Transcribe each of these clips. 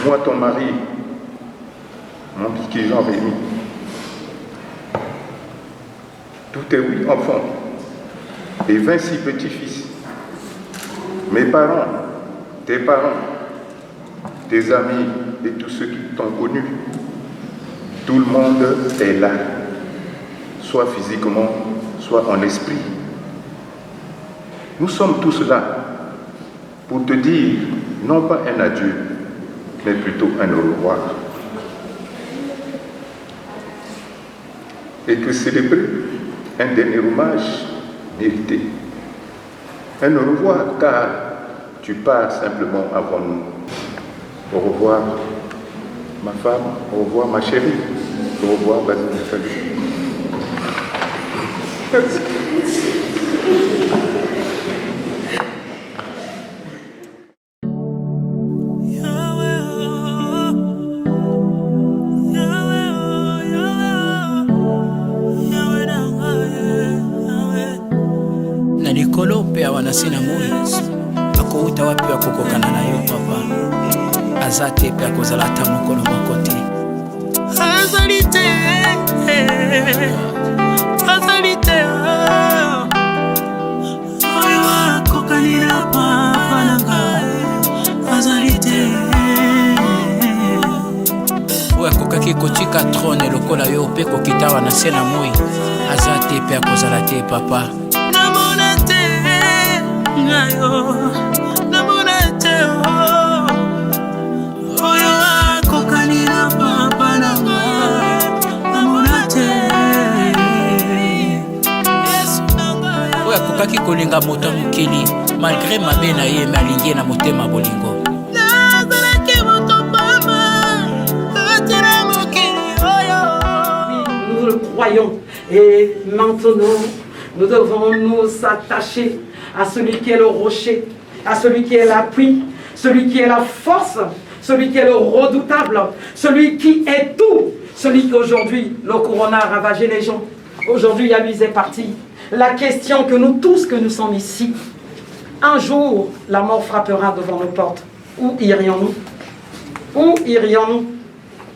moi ton mari, mon petit Jean-Rémy. Tous tes 8 enfants et 26 petits-fils. Mes parents, tes amis et tous ceux qui t'ont connu. Tout le monde est là, soit physiquement, soit en esprit. Nous sommes tous là pour te dire, non pas un adieu, mais plutôt un au revoir. Et que célébrer un dernier hommage mérité. Un au revoir, car tu pars simplement avant nous. Au revoir, ma femme. Au revoir, ma chérie. Au revoir, Basile. Salut. Merci. Sina muni akouta wapi wakukokana na yo papa azate pe akozalata mokolo makoti azalite oyo akokanira papa nanga azalite oyo akokaki kotika trone lokola yo pe kokitawa na se na moi azate pe akozalate papa akokaki kolinga moto mokili malgré mabe na ye me alingi na motema bolingo nous le croyons et maintenant nous devons nous attacher à celui qui est le rocher, à celui qui est l'appui, celui qui est la force, celui qui est le redoutable, celui qui est tout, celui qui aujourd'hui, le corona a ravagé les gens. Aujourd'hui, Yaluise est parti. La question que nous tous, que nous sommes ici, un jour, la mort frappera devant nos portes. Où irions-nous? Où irions-nous?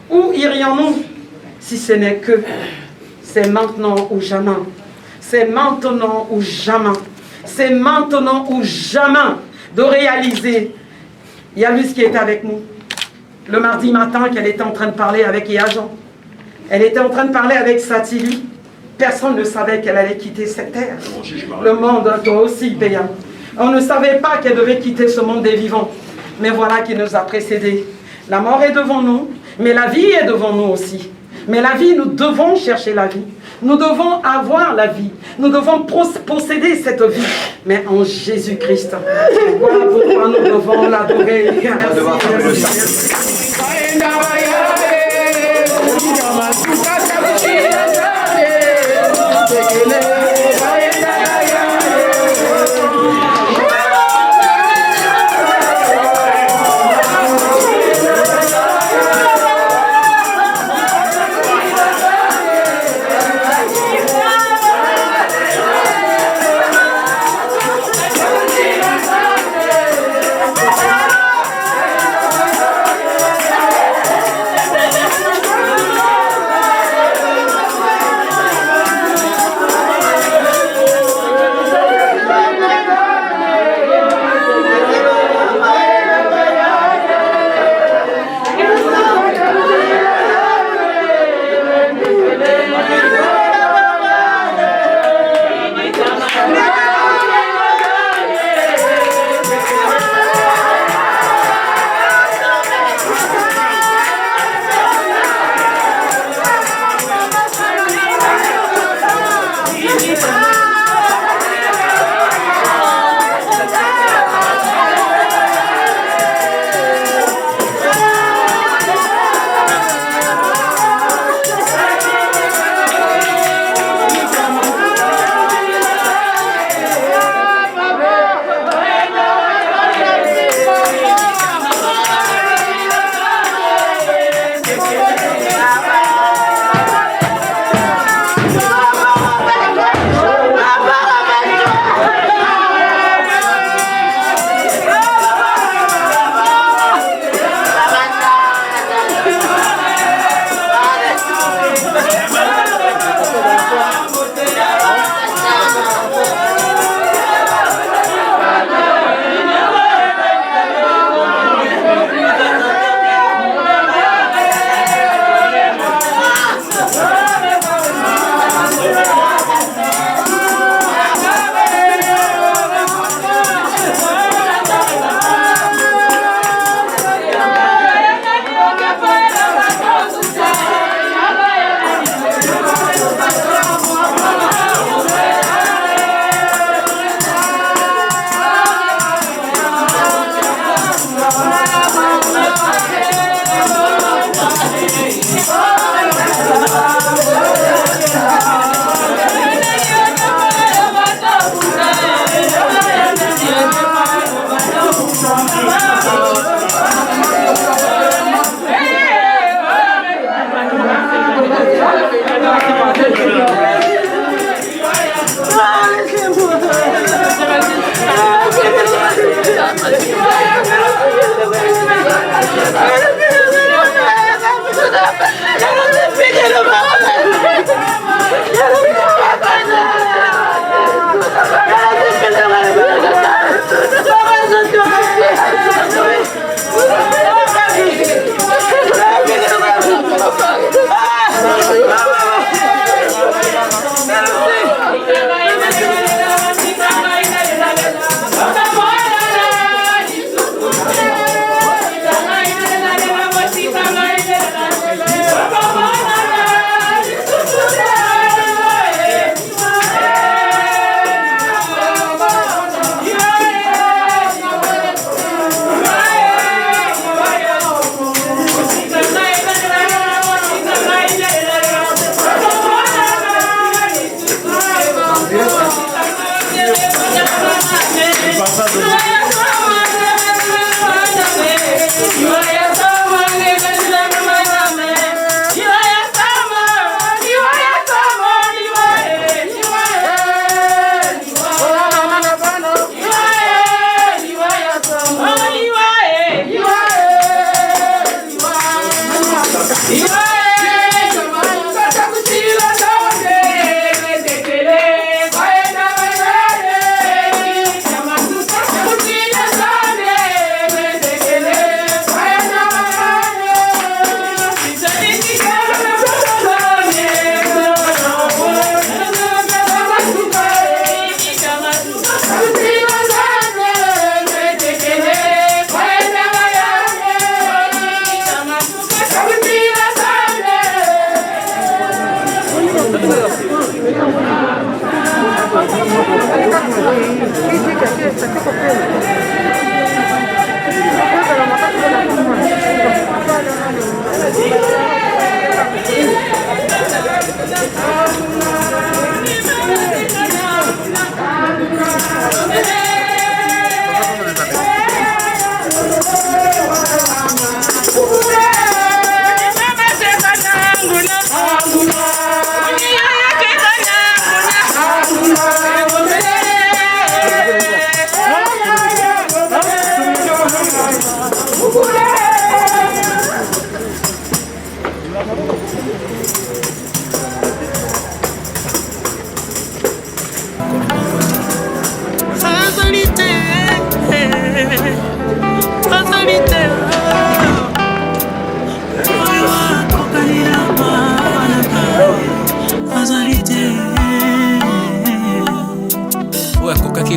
Où irions-nous? Si ce n'est que c'est maintenant ou jamais. C'est maintenant ou jamais. C'est maintenant ou jamais de réaliser. Il y a Luce qui était avec nous le mardi matin, qu'elle était en train de parler avec Yajan. Elle était en train de parler avec Satili. Personne ne savait qu'elle allait quitter cette terre. Le monde, toi aussi, Béa. On ne savait pas qu'elle devait quitter ce monde des vivants. Mais voilà qui nous a précédés. La mort est devant nous, mais la vie est devant nous aussi. Mais la vie, nous devons chercher la vie. Nous devons avoir la vie. Nous devons posséder cette vie. Mais en Jésus-Christ. Voilà pourquoi nous devons l'adorer. Merci.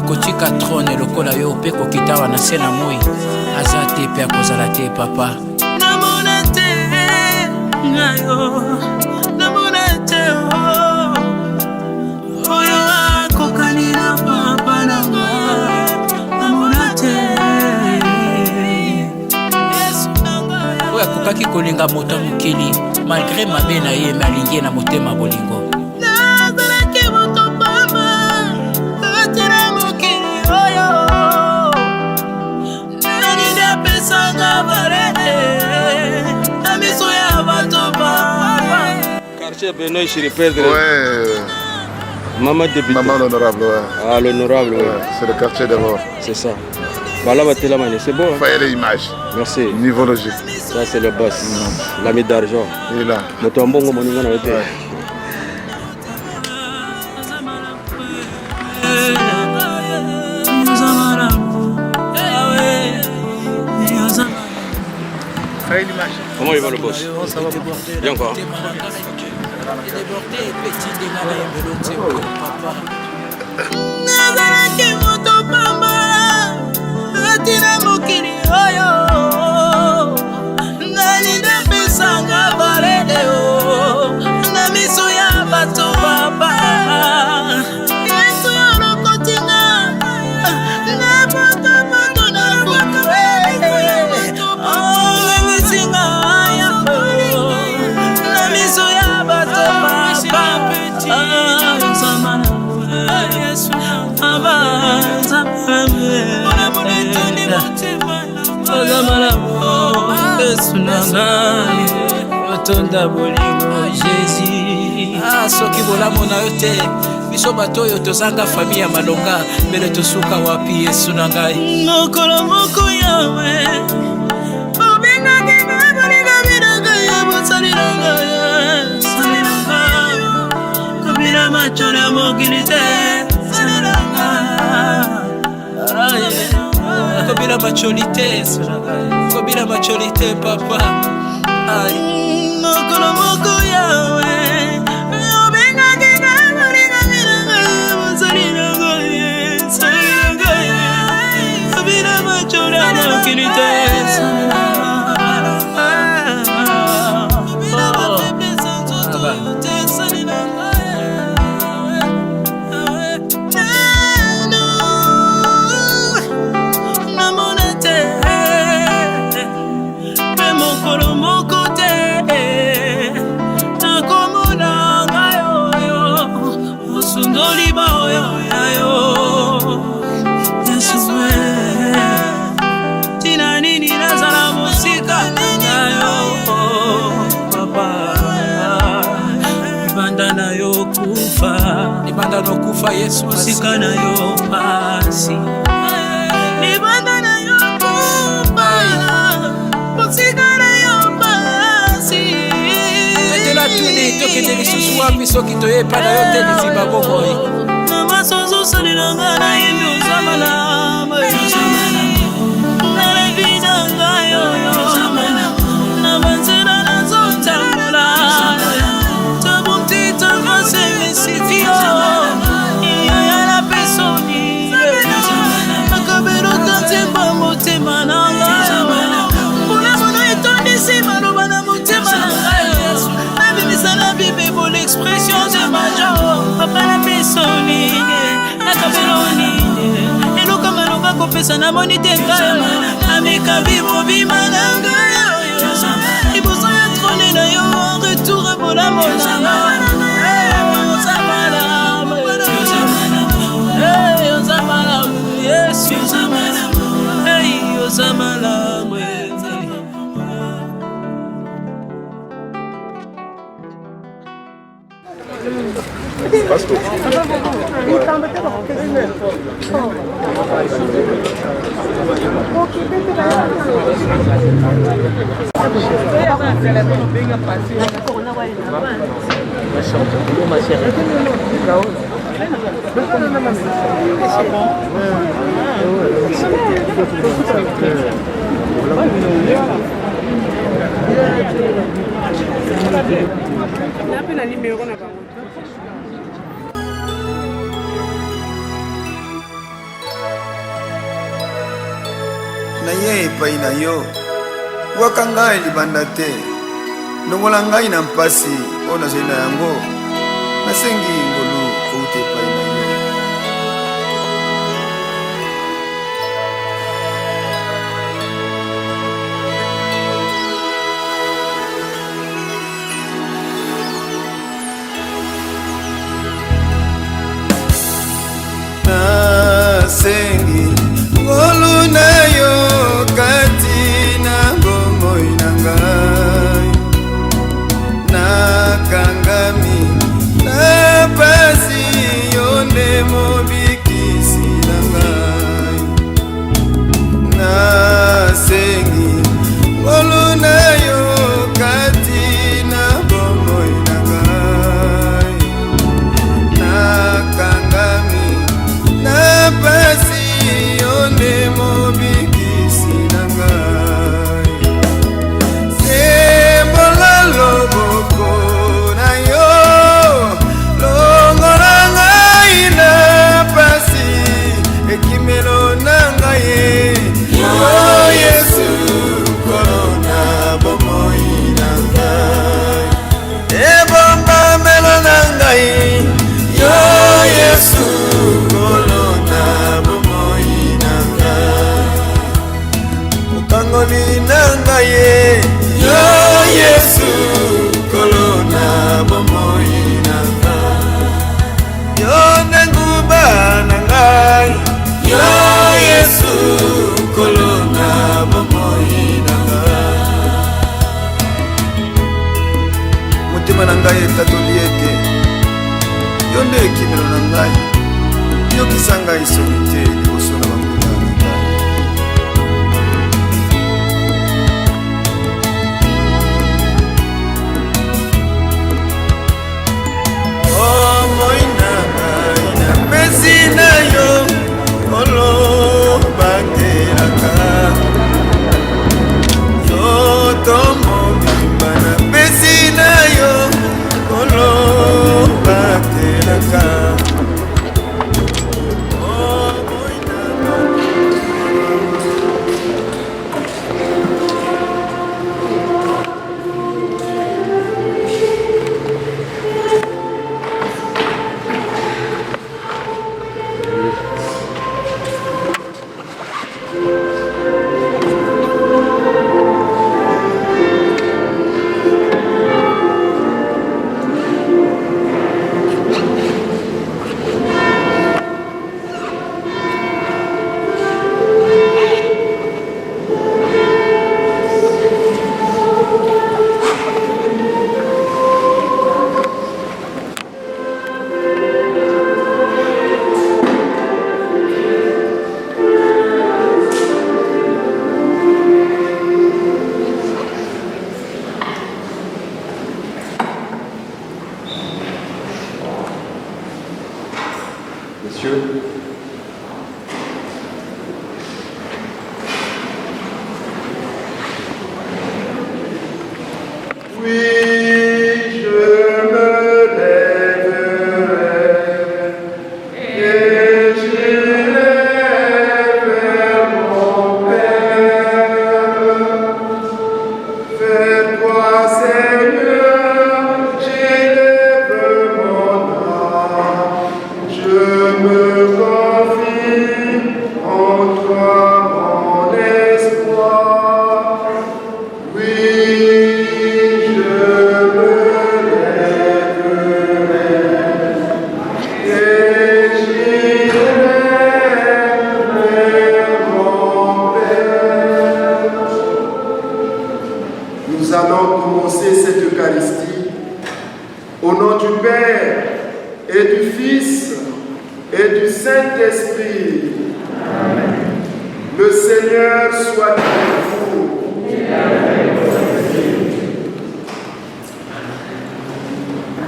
kotika trone lokola yo pe kokitawa na se na moi aza te pe akozala te papa namona te ngayo namona te oyo akokanila papa na nga namona te oyo akokaki kolinga moto mokili malgré mabe na ye me alingi na motema bolingo Benoît Chiriperdre. Ouais. Maman député. Maman l'honorable, ouais. Ah, l'honorable, ouais. C'est le quartier d'abord. C'est ça. Bah là, c'est bon. Il faut l'image. Merci. Nivologie. Ça, c'est le boss. L'ami d'argent. Il est là. Notre bon moment, nous avons été. Comment il va le boss? Ça va bien encore. nazalaki moto pamba atina mokili oyo nalinda pesanga barede o na miso ya bato papa yesu yo lokotinga na botoboto na bukwe misinga yambo na miso ya bato papa otonda bolingo Jésus soki bolamu na yo te biso bato oyo tozanga famille ya malonga mbele tosuka wapi Yesu na ngai mokolo moko yawe machole ya mokili te kobila macholi te kobila macholi te papa mokolo moko yawe Libanda no kufa Yesu musika na yo pasi Libanda na yo kufa musika na yo pasi Tete la tuni toke deli susu wapi soki toye pa na yo teli ziba boboy Na masozo salilanga na imi uzamana Na levina ngayo Na banzera na zonta mula Tabumti tavase mesifio L'expression de ma joie, papa la personne, la cabellone, et nous comme un homme confessant la monite, avec un vivo bimananga, et vous en trôné d'ailleurs en retour pour la mona. Pastor. Na ye epai na yo bwaka ngai libanda te longola ngai na mpasi oyo nazali na yango nasengi ngolu outa epai na yo nasengi ngolu na yo kati na bomoi na ngai nakangami na pasi yo nde mobikisi na ngai nasengi ngolu na yo kati na bomoi na ngai nakangami na pasi yo nde mobikisi na ngai sembola loboko na yo longola ngai na pasi ekimelo na ngai yo Yesu kolona bomoi na ngai ebomba melo na ngai yo Yesu kolona bomoi na ngai okangoli na ngai yo Yesu kolona bomoi na ngai yo nenguba na ngai yo Yesu kolona bomoi na ngai motema na ngai etatoli ete yo nde ekimelo na ngai yokisa ngai soki te liboso na banguna na ngai oh moi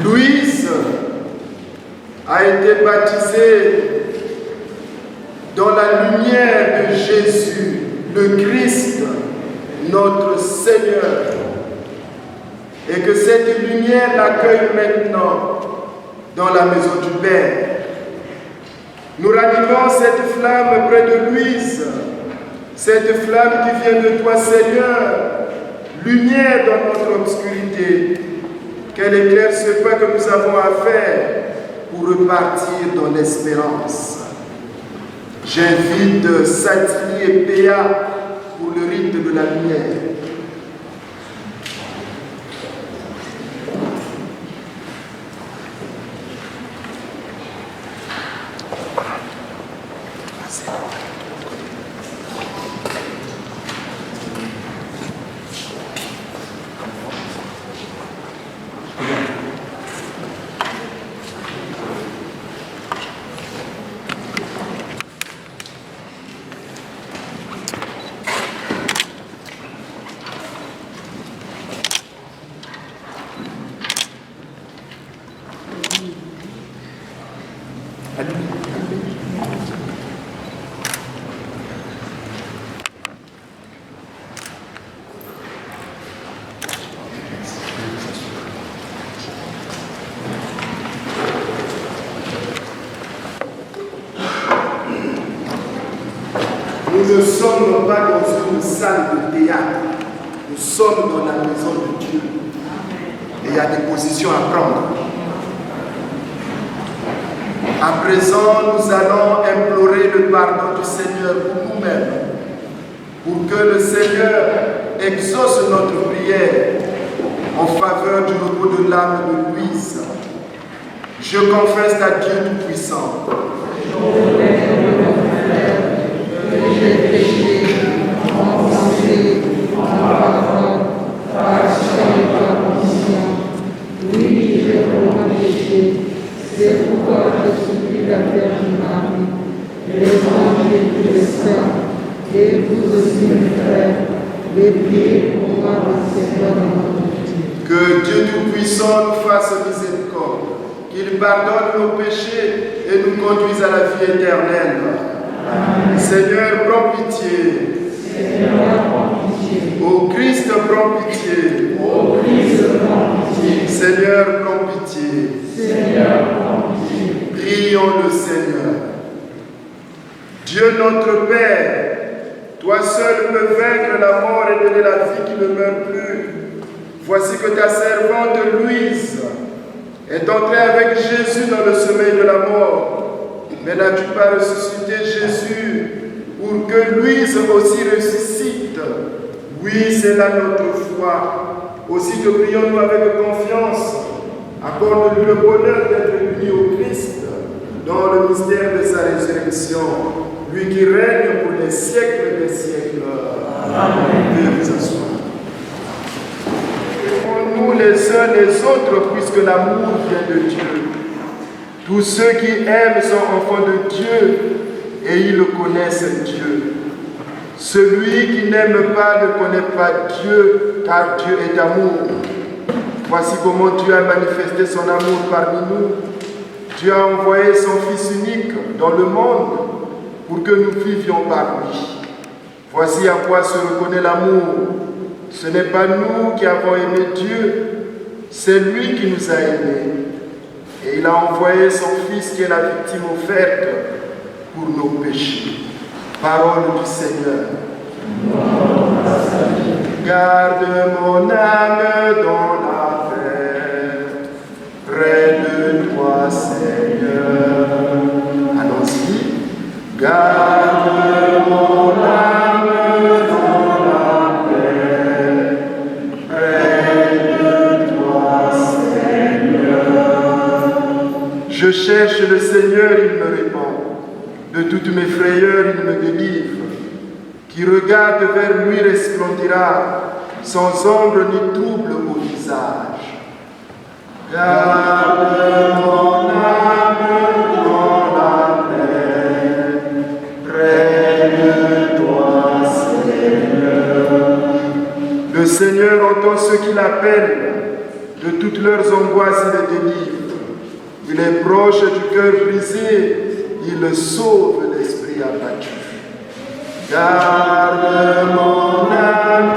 Louise a été baptisée dans la lumière de Jésus, le Christ, notre Seigneur. Et que cette lumière l'accueille maintenant dans la maison du Père. Nous ranimons cette flamme près de Louise, cette flamme qui vient de toi, Seigneur, lumière dans notre obscurité. Qu'elle éclaire ce pas que nous avons à faire pour repartir dans l'espérance. J'invite Satini et Péa pour le rite de la lumière. Nous ne sommes pas dans une salle de théâtre, nous sommes dans la maison de Dieu. Et il y a des positions à prendre. À présent, nous allons implorer le pardon du Seigneur pour nous-mêmes, pour que le Seigneur exauce notre prière en faveur du repos de l'âme de Louise. Je confesse à Dieu Tout-Puissant. J'ai péché en pensée, en parole, par action et par omission. Oui, j'ai vraiment péché. C'est pourquoi je supplie la Vierge Marie, les anges et tous les saints, et vous aussi mes frères, de prier pour moi le Seigneur dans notre Dieu. Que Dieu Tout-Puissant nous fasse miséricorde, qu'il pardonne nos péchés et nous conduise à la vie éternelle. Amen. Seigneur, prends pitié. Seigneur, prends pitié. Ô Christ, prends pitié. Ô Christ, prends pitié. Seigneur, prends pitié. Seigneur, prends pitié. Prions le Seigneur. Dieu notre Père, toi seul peux vaincre la mort et donner la vie qui ne meurt plus. Voici que ta servante Louise est entrée avec Jésus dans le sommeil de la mort. Mais n'as-tu pas ressuscité Jésus pour que Louise aussi ressuscite? Oui, c'est là notre foi. Aussi te prions-nous avec confiance. Accorde-lui le bonheur d'être uni au Christ dans le mystère de sa résurrection, lui qui règne pour les siècles des siècles. Amen. Veuillez vous asseoir. Nous les uns les autres, puisque l'amour vient de Dieu. Tous ceux qui aiment sont enfants de Dieu et ils connaissent Dieu. Celui qui n'aime pas ne connaît pas Dieu, car Dieu est amour. Voici comment Dieu a manifesté son amour parmi nous. Tu as envoyé son Fils unique dans le monde pour que nous vivions par lui. Voici à quoi se reconnaît l'amour. Ce n'est pas nous qui avons aimé Dieu, c'est lui qui nous a aimés. Et il a envoyé son Fils qui est la victime offerte pour nos péchés. Parole du Seigneur. Garde mon âme dans la paix, près de toi, Seigneur. Allons-y. Garde mon âme dans la paix, près de toi, Seigneur. Je cherche le Seigneur, il me répond. De toutes mes frayeurs, il me délivre. Qui regarde vers lui resplendira, sans ombre ni trouble au visage. Garde mon âme dans la paix, près de toi, Seigneur. Le Seigneur entend ceux qui l'appellent, de toutes leurs angoisses il les délivre. Il est proche du cœur brisé, il sauve l'esprit abattu. Garde mon âme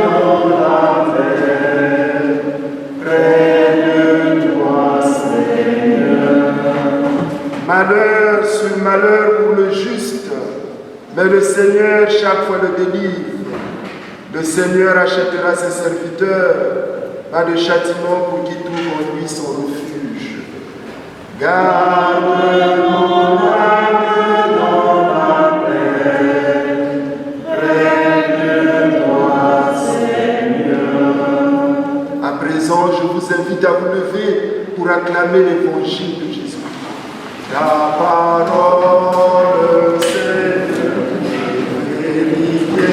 dans la paix, près de toi, Seigneur. Malheur sur malheur pour le juste, mais le Seigneur chaque fois le délivre. Le Seigneur achètera ses serviteurs, pas de châtiment pour qui trouve en lui son refuge. Garde mon âme dans la paix, près de toi, Seigneur. À présent, je vous invite à vous lever pour acclamer l'évangile de Jésus. Ta parole, Seigneur, est vérité,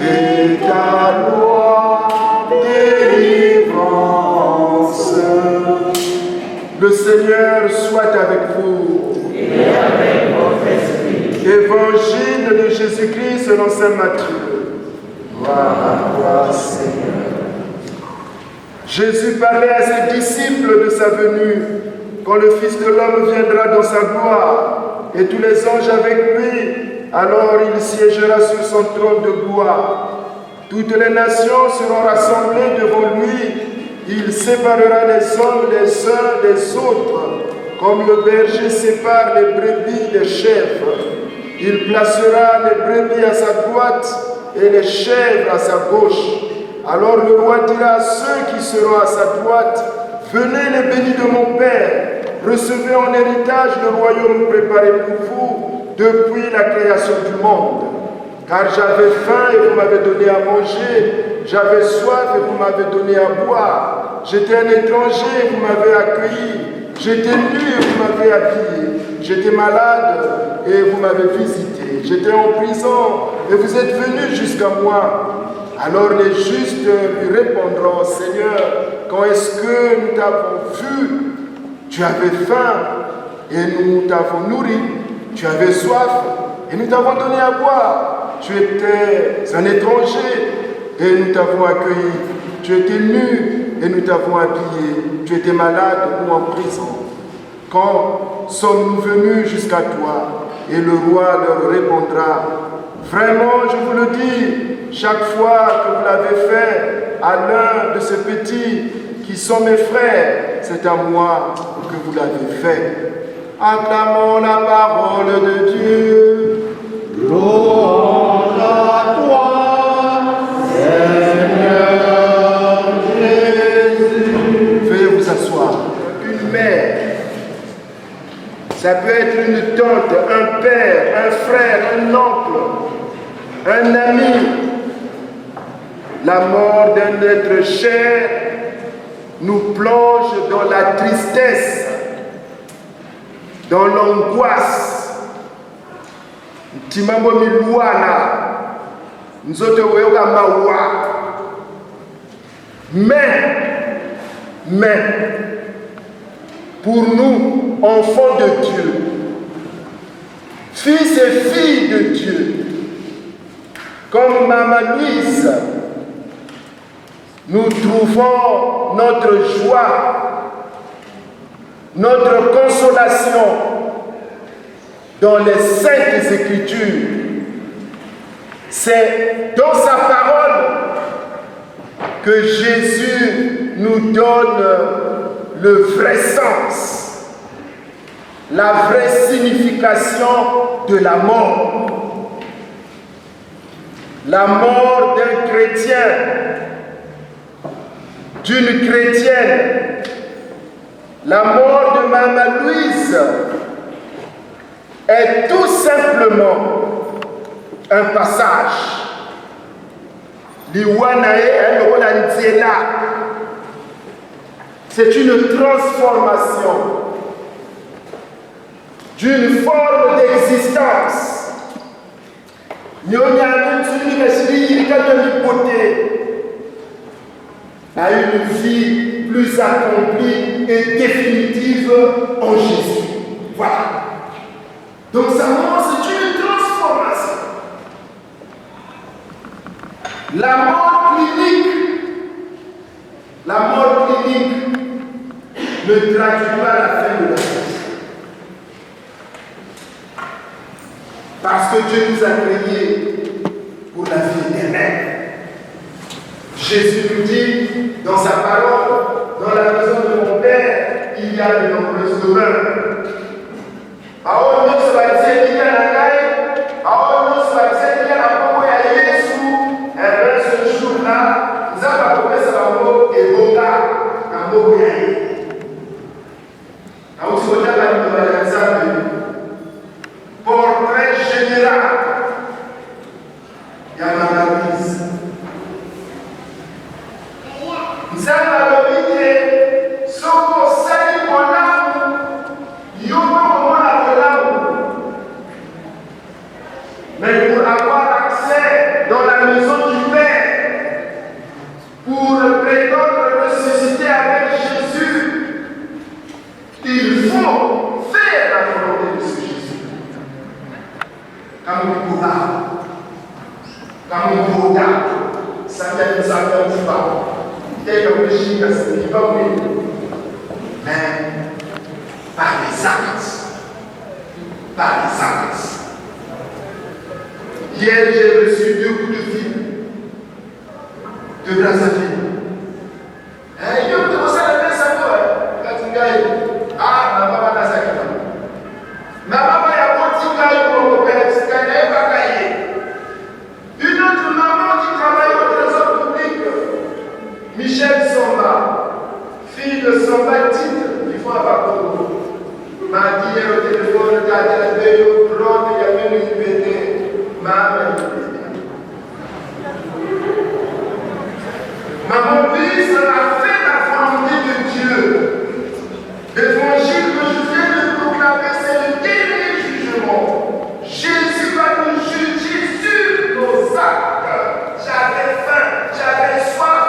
et ta loi, délivrance. Le Seigneur soit avec vous. Et avec votre esprit. Évangile de Jésus-Christ selon saint Matthieu. Gloire à toi, Seigneur. Jésus parlait à ses disciples de sa venue, quand le Fils de l'homme viendra dans sa gloire, et tous les anges avec lui, alors il siégera sur son trône de gloire. Toutes les nations seront rassemblées devant lui. Il séparera les hommes les uns des autres, comme le berger sépare les brebis des chèvres. Il placera les brebis à sa droite et les chèvres à sa gauche. Alors le roi dira à ceux qui seront à sa droite, « Venez les bénis de mon Père, recevez en héritage le royaume préparé pour vous depuis la création du monde. Car j'avais faim et vous m'avez donné à manger, j'avais soif et vous m'avez donné à boire, j'étais un étranger et vous m'avez accueilli, j'étais nu et vous m'avez habillé, j'étais malade et vous m'avez visité, j'étais en prison et vous êtes venus jusqu'à moi. » Alors les justes lui répondront, « Seigneur, quand est-ce que nous t'avons vu? Tu avais faim et nous t'avons nourri, tu avais soif et nous t'avons donné à boire. Tu étais un étranger et nous t'avons accueilli. Tu étais nu et nous t'avons habillé. Tu étais malade ou en prison. Quand sommes-nous venus jusqu'à toi? » Et le roi leur répondra, « Vraiment, je vous le dis, chaque fois que vous l'avez fait à l'un de ces petits qui sont mes frères, c'est à moi que vous l'avez fait. » Acclamons la parole de Dieu. Louange à toi, Seigneur Jésus. Veuillez vous asseoir. Une mère, ça peut être une tante, un père, un frère, un oncle, un ami. La mort d'un être cher nous plonge dans la tristesse, dans l'angoisse. Timambo miluana, nzote weoga mawa. Mais, pour nous, enfants de Dieu, fils et filles de Dieu, comme Maman Louise, nous trouvons notre joie notre consolation dans les Saintes Écritures. C'est dans sa parole que Jésus nous donne le vrai sens, la vraie signification de la mort. La mort d'un chrétien, d'une chrétienne, la mort de Maman Louise est tout simplement un passage. C'est une transformation d'une forme d'existence. A une vie plus accomplie et définitive en Jésus. Voilà. Donc sa mort, c'est une transformation. La mort clinique ne traduit pas la fin de la vie. Parce que Dieu nous a créés pour la vie éternelle. Jésus nous dit dans sa parole, dans la maison de mon Père, il y a de nombreuses demeures. Ce jour-là, nous avons trouvé ça et portrait général. Il y a ma Louise. Nous avons l'obligé, ce conseil pour l'amour, il y a l'amour. Mais pour avoir accès dans la maison du Père, pour prétendre ressusciter avec Jésus, il faut faire la volonté de ce Jésus. Comme on pourra, comme on pourra, ça vient de sa pas. Mais par les actes. Par les actes. Hier, j'ai reçu 2 coups de fil de Brazzaville. Et ils ont commencé à lever sa voix. Ah, ma maman n'a pas de ma maman a un pour mon père, c'est qu'elle n'est pas caillée. Une autre maman qui travaille au trésor public, Michel Samba, fille de Samba Tite, qui font un parcours, m'a dit au téléphone, il y a des vélos blancs, il y a même une BD, maman. Maman Louise a fait la volonté de Dieu. L'évangile que je viens de proclamer, c'est le dernier jugement. Jésus va nous juger sur nos actes. J'avais faim, j'avais soif.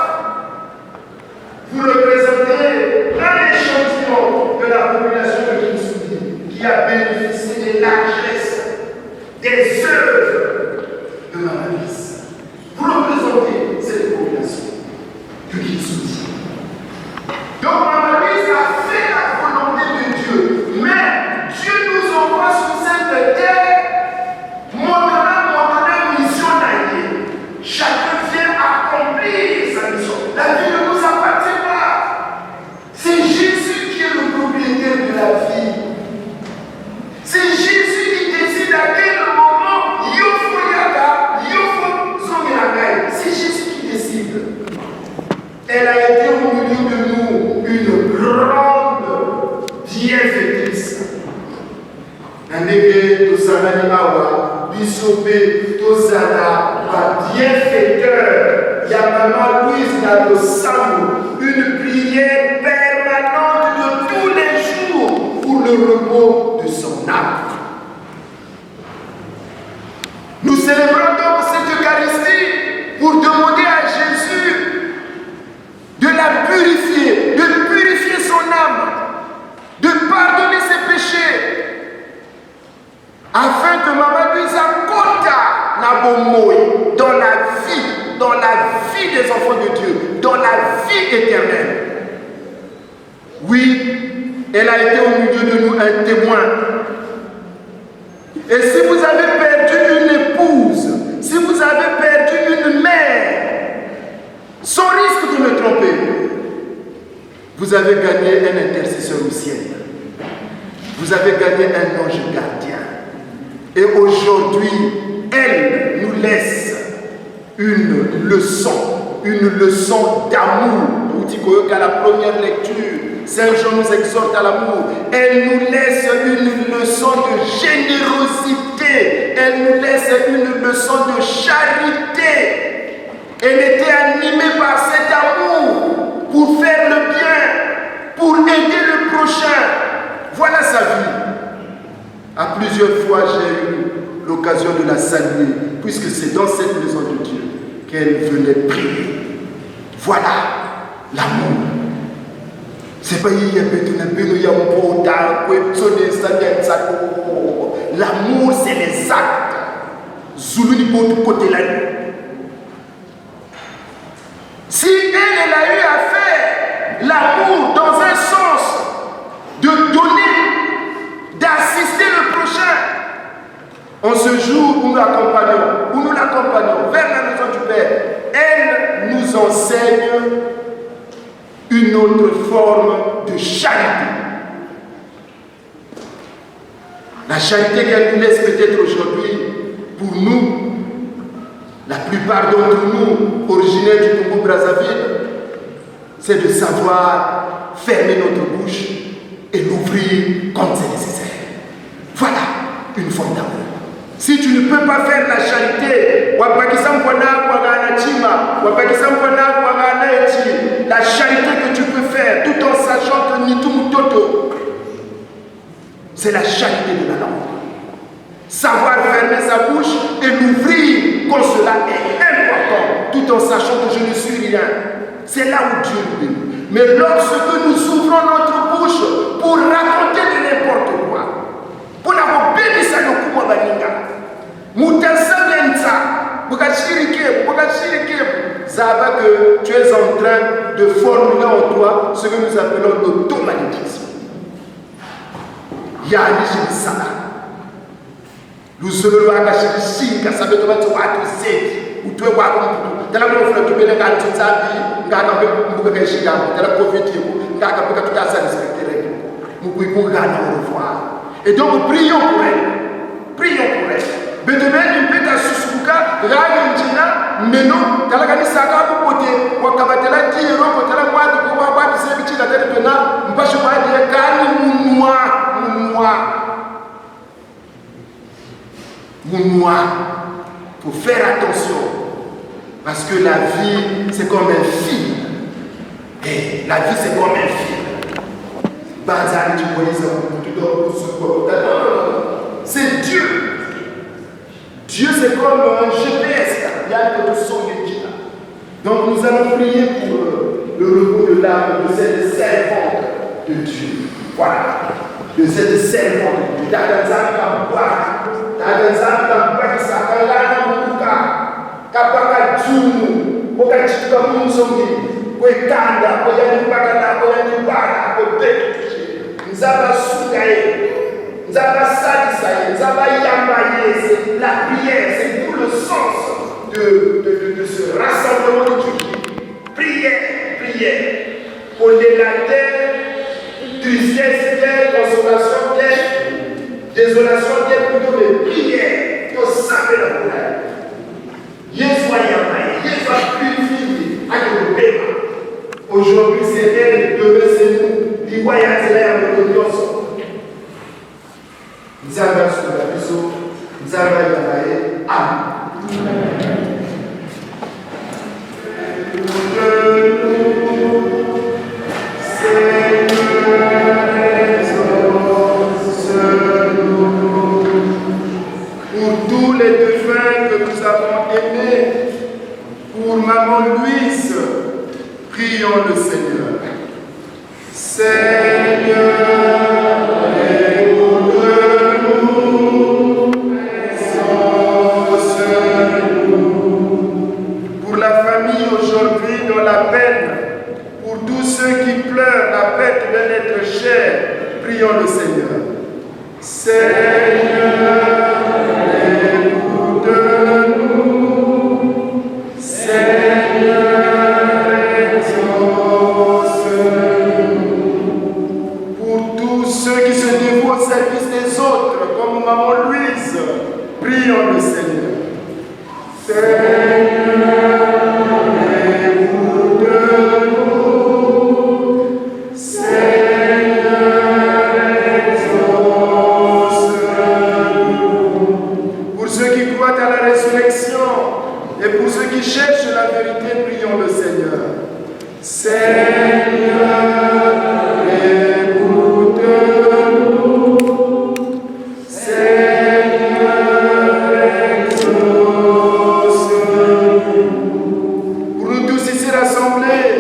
Vous représentez un échantillon de la population de Kinsoubi qui a bénéficié des largesses, des œuvres de Maman Louise. Vous représentez cette population de Kinsoubi. Donc Maman Louise a fait la volonté de Dieu, mais Dieu nous envoie sur cette terre, montrant mission d'allier. Chacun vient accomplir sa mission. La vie ne nous appartient pas. C'est Jésus qui est le propriétaire de la vie. C'est Jésus qui décide à quel moment Yofo Yaga, Yofo Zongiragai. C'est Jésus qui décide. Elle a été au milieu de nous une grande bienfaitrice. Nandeke Tosanani Awa, Bisobé Tosana, bienfaiteur. Il y a Maman Louise dans le Samou, une prière permanente de tous les jours pour le repos de son âme. Nous célébrons donc cette Eucharistie pour demander à Jésus de la purifier, de purifier son âme, de pardonner ses péchés, afin que Maman Louise accorde la bomboï dans la vie des enfants de Dieu, dans la vie éternelle. Oui, elle a été au milieu de nous un témoin. Et si vous avez perdu une épouse, si vous avez perdu une mère, sans risque de me tromper, vous avez gagné un intercesseur au ciel. Vous avez gagné un ange gardien. Et aujourd'hui, elle nous laisse une leçon d'amour. Nous disons qu'à la première lecture, Saint Jean nous exhorte à l'amour. Elle nous laisse une leçon de générosité. Elle nous laisse une leçon de charité. Elle était animée par cet amour pour faire le bien, pour aider le prochain. Voilà sa vie. À plusieurs fois, j'ai eu l'occasion de la saluer, puisque c'est dans cette maison de Dieu qu'elle venait prier. Voilà l'amour. C'est pas l'amour, c'est les actes. Zulu du côté là. Si elle a eu à faire l'amour dans un sens de donner, d'assister le prochain, en ce jour où nous l'accompagnons vers la maison du Père, elle nous enseigne une autre forme de charité. La charité qu'elle nous laisse peut-être aujourd'hui, pour nous, la plupart d'entre nous, originaires du Congo-Brazzaville, c'est de savoir fermer notre bouche et l'ouvrir quand c'est nécessaire. Voilà une forme d'amour. Si tu ne peux pas faire la charité, la charité que tu peux faire tout en sachant que ni tout ou toto, c'est la charité de la langue. Savoir fermer sa bouche et l'ouvrir quand cela est important, tout en sachant que je ne suis rien. C'est là où Dieu nous bénit. Mais lorsque nous ouvrons notre bouche pour raconter de n'importe quoi, pour la bénir ça le coup ça va que tu es en train de formuler en toi ce que nous appelons l'automatisme. Il y a un ça. Nous sommes là à Chine, ça veut dire que tu vas te aider. Ou tu es voir comme tu as fait tu peux regarder tout ça, tu as fait tu as profité, tu as fait tout ça respecter. Nous pouvons revoir. Et donc prions pour elle. Prions pour elle. Mais demain, nous pouvons susuka, Ragina, Meno, Talagani Saka, Pote, Wakabatela, Tiro, Potela, Wadi, Wadi, Sevichi, la Telepena, Mpachouba, Kani, Mounoua. Faut faire attention. Parce que la vie, c'est comme un film. Et la vie, c'est comme un film. Bazar, tu vois, c'est Dieu. Dieu, c'est comme un GPS. Il y a que tout son métier. Donc, nous allons prier pour le repos de l'âme de cette servante de Dieu. Voilà. De cette servante de Dieu. La prière, c'est tout le sens de ce rassemblement de Dieu. Prière. Pour la terre, tristesse, terre, consolation, terre, désolation, terre, plutôt mais prière. Pour savoir la prière. Jésus a purifié avec le paiement. Aujourd'hui, c'est elle, demain, c'est nous. Il voyage là avec le Dieu. Nous avons sur la maison, nous avons Amen. Pour tous les défunts que nous avons aimés, pour Maman Louise, prions le Seigneur. Seigneur, aujourd'hui dans la peine, pour tous ceux qui pleurent la perte d'un être cher, Prions le Seigneur. Seigneur, écoute-nous. Seigneur, exauce-nous. Pour tous ceux qui se dévouent au service des autres, comme Maman Louise, prions le Seigneur. Seigneur, écoute-nous. Seigneur, exauce-nous. Pour ceux qui croient à la résurrection et pour ceux qui cherchent la vérité, prions le Seigneur. Seigneur, écoute-nous. Seigneur, exauce-nous. Pour nous tous ici rassemblés,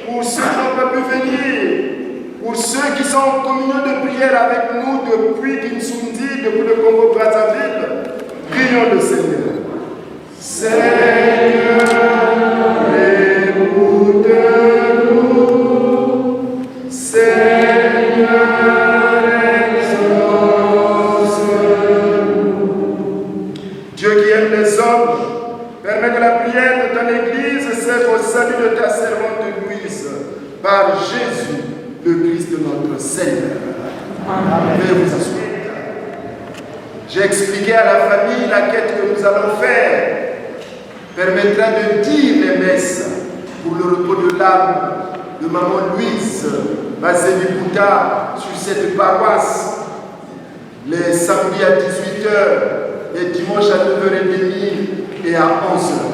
pour ceux qui n'ont pas pu venir, pour ceux qui sont en communion de prière avec nous depuis Kinsundi, depuis le Congo-Brazzaville, prions le Seigneur. Seigneur, écoute-nous. Seigneur, exauce-nous. Dieu qui aime les hommes, permet que la prière de ton Église serve au salut de ta servante Louise, par Jésus, le Christ de notre Seigneur. Veuillez vous asseoir. J'ai expliqué à la famille la quête que nous allons faire permettra de dire les messes pour le repos de l'âme de Maman Louise Mazébi-Bouta sur cette paroisse les samedis à 18h, les dimanches à 9h30 et à 11h.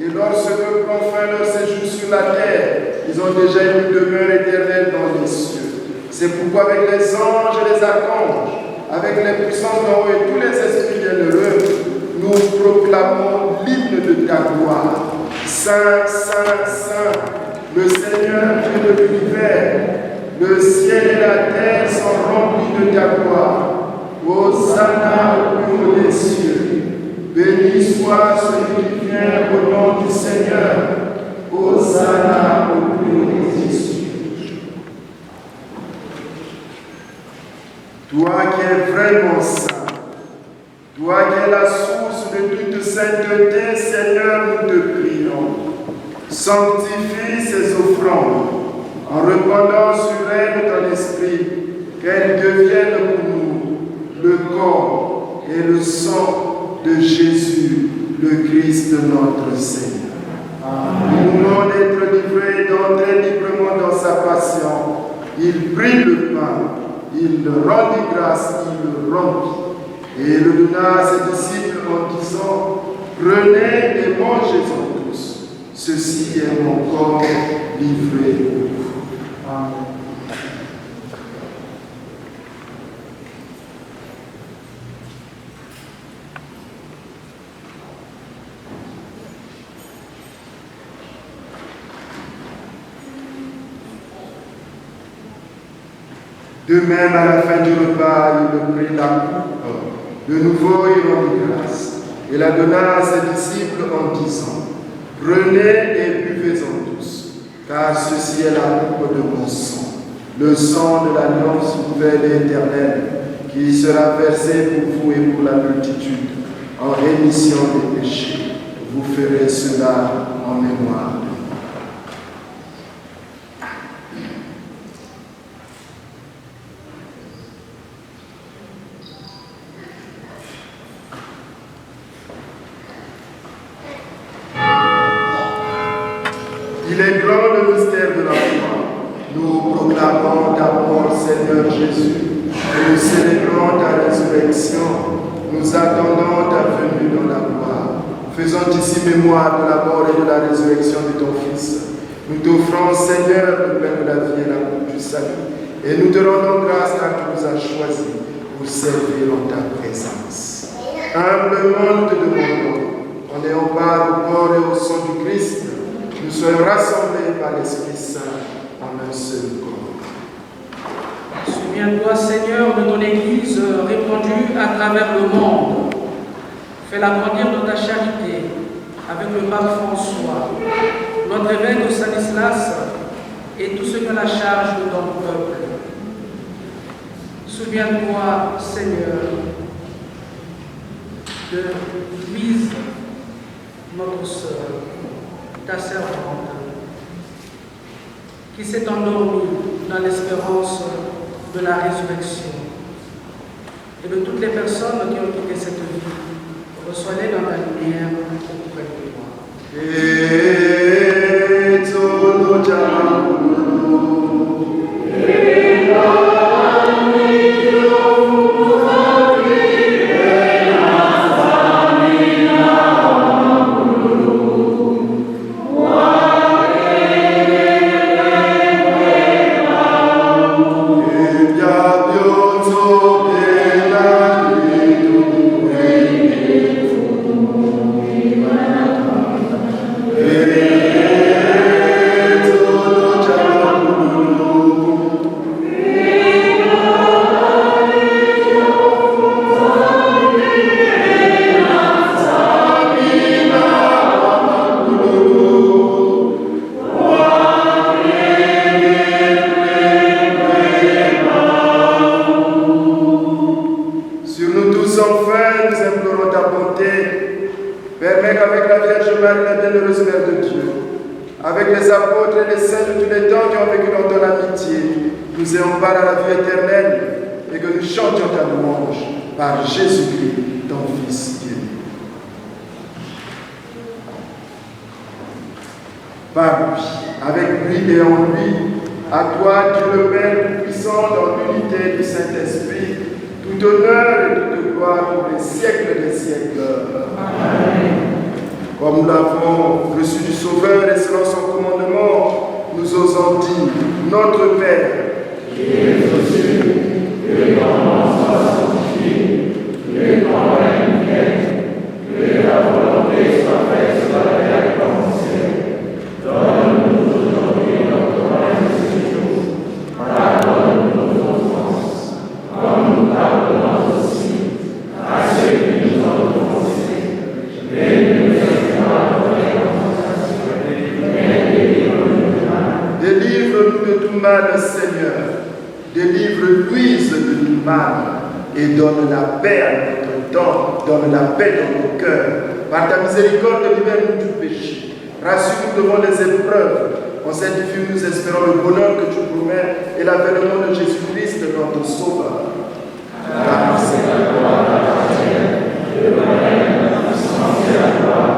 Et lorsque prend fin leur séjour sur la terre, ils ont déjà une demeure éternelle dans les cieux. C'est pourquoi avec les anges et les archanges, avec les puissances d'en haut et tous les esprits bienheureux, nous proclamons l'hymne de ta gloire. Saint, Saint, Saint, le Seigneur Dieu de l'univers, le ciel et la terre sont remplis de ta gloire. Hosanna au plus haut des cieux. Béni soit celui qui vient au nom du Seigneur. Hosanna au plus haut des cieux. Toi qui es vraiment saint, toi qui es la source de toute sainteté, Seigneur, nous te prions. Sanctifie ces offrandes en répandant sur elles ton esprit, qu'elles deviennent pour nous le corps et le sang de Jésus, le Christ notre Seigneur. Nous voulons d'être livrés d'entrer librement dans sa passion. Il prit le pain, il rendit grâce, il le rompit et le donna à ses disciples en disant: prenez et mangez-en tous. Ceci est mon corps livré pour vous. Amen. De même, à la fin du repas, il prit la coupe. De nouveau, il rendit grâce et la donna à ses disciples en disant: prenez et buvez-en tous, car ceci est la coupe de mon sang, le sang de l'alliance nouvelle et éternelle, qui sera versé pour vous et pour la multitude, en rémission des péchés. Vous ferez cela en mémoire de moi. Il est grand le mystère de la foi. Nous proclamons ta mort, Seigneur Jésus, et nous célébrons ta résurrection. Nous attendons ta venue dans la gloire. Faisons ici mémoire de la mort et de la résurrection de ton Fils. Nous t'offrons, Seigneur, le pain de la vie et la coupe du salut. Et nous te rendons grâce car tu nous as choisis pour servir en ta présence. Humblement, nous te demandons, en ayant part au corps et au sang du Christ, nous soyons rassemblés par l'Esprit Saint en un seul corps. Souviens-toi, Seigneur, de ton Église répandue à travers le monde. Fais-la grandir dans ta charité avec le pape François, notre évêque Stanislas et tous ceux qui ont la charge de ton peuple. Souviens-toi, Seigneur, de Louise, notre sœur, ta servante, qui s'est endormie dans l'espérance de la résurrection, et de toutes les personnes qui ont quitté cette vie. Reçois-les dans ta lumière auprès de toi. Et permets qu'avec la Vierge Marie, la bienheureuse Mère de Dieu, avec les apôtres et les saints de tous les temps qui ont vécu dans ton amitié, nous ayons part à la vie éternelle et que nous chantions ta louange par Jésus-Christ, ton Fils Dieu. Par lui, avec lui et en lui, à toi, Dieu le Père puissant dans l'unité du Saint-Esprit, tout honneur et toute gloire pour les siècles des siècles. Amen. Comme nous l'avons reçu du Sauveur et selon son commandement, nous osons dire, notre Père, qui es aux cieux, que ton nom soit sanctifié, que ton règne vienne, que ta volonté soit faite sur la terre comme au ciel. Donne-nous aujourd'hui notre pain de ce jour. Pardonne-nous nos offenses, comme nous pardonnons aussi à ceux qui nous ont offensés. Mais ne nous laisse pas entrer en tentation, mais délivre-nous du mal. Délivre-nous de tout mal, Seigneur. Délivre Louise de tout mal et donne la paix à notre temps, donne la paix dans nos cœurs. Par ta miséricorde, libère-nous du péché. Rassure-nous devant les épreuves. En cette vie, nous espérons le bonheur que tu promets et l'avènement de Jésus-Christ, notre Sauveur. Car c'est la gloire, la terre, le bonheur, la puissance et la gloire,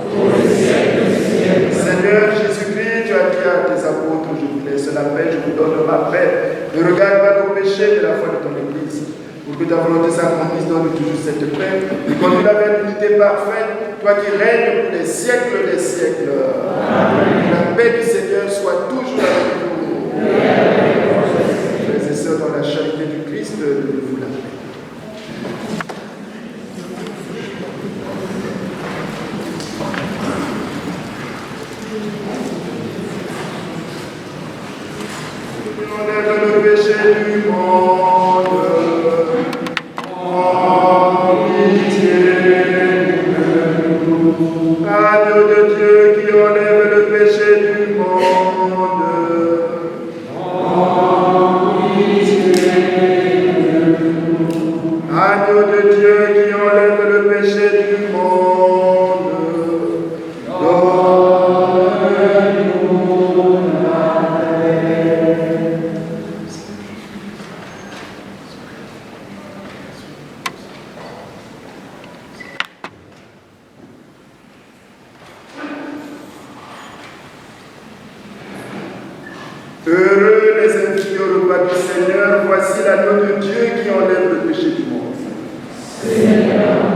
pour les siècles des siècles. Seigneur Jésus-Christ, tu as dit à tes apôtres, je vous laisse la paix, je vous donne ma paix. Ne regarde pas nos péchés, mais la foi de ton Église. Pour que ta volonté s'accomplisse, donne toujours cette paix. Et conduis la unité parfaite, toi qui règnes pour les siècles des siècles. Amen. Que la paix du Seigneur soit toujours avec vous. Frères et sœurs, dans la charité du Christ, donnez-vous la paix. Enlève le péché du monde. En pitié de nous. Agneau de Dieu qui enlève le péché du monde. En pitié de nous. Agneau de Dieu qui enlève le péché du monde. Heureux les invités au repas du Seigneur, voici l'agneau de Dieu qui enlève le péché du monde. Seigneur,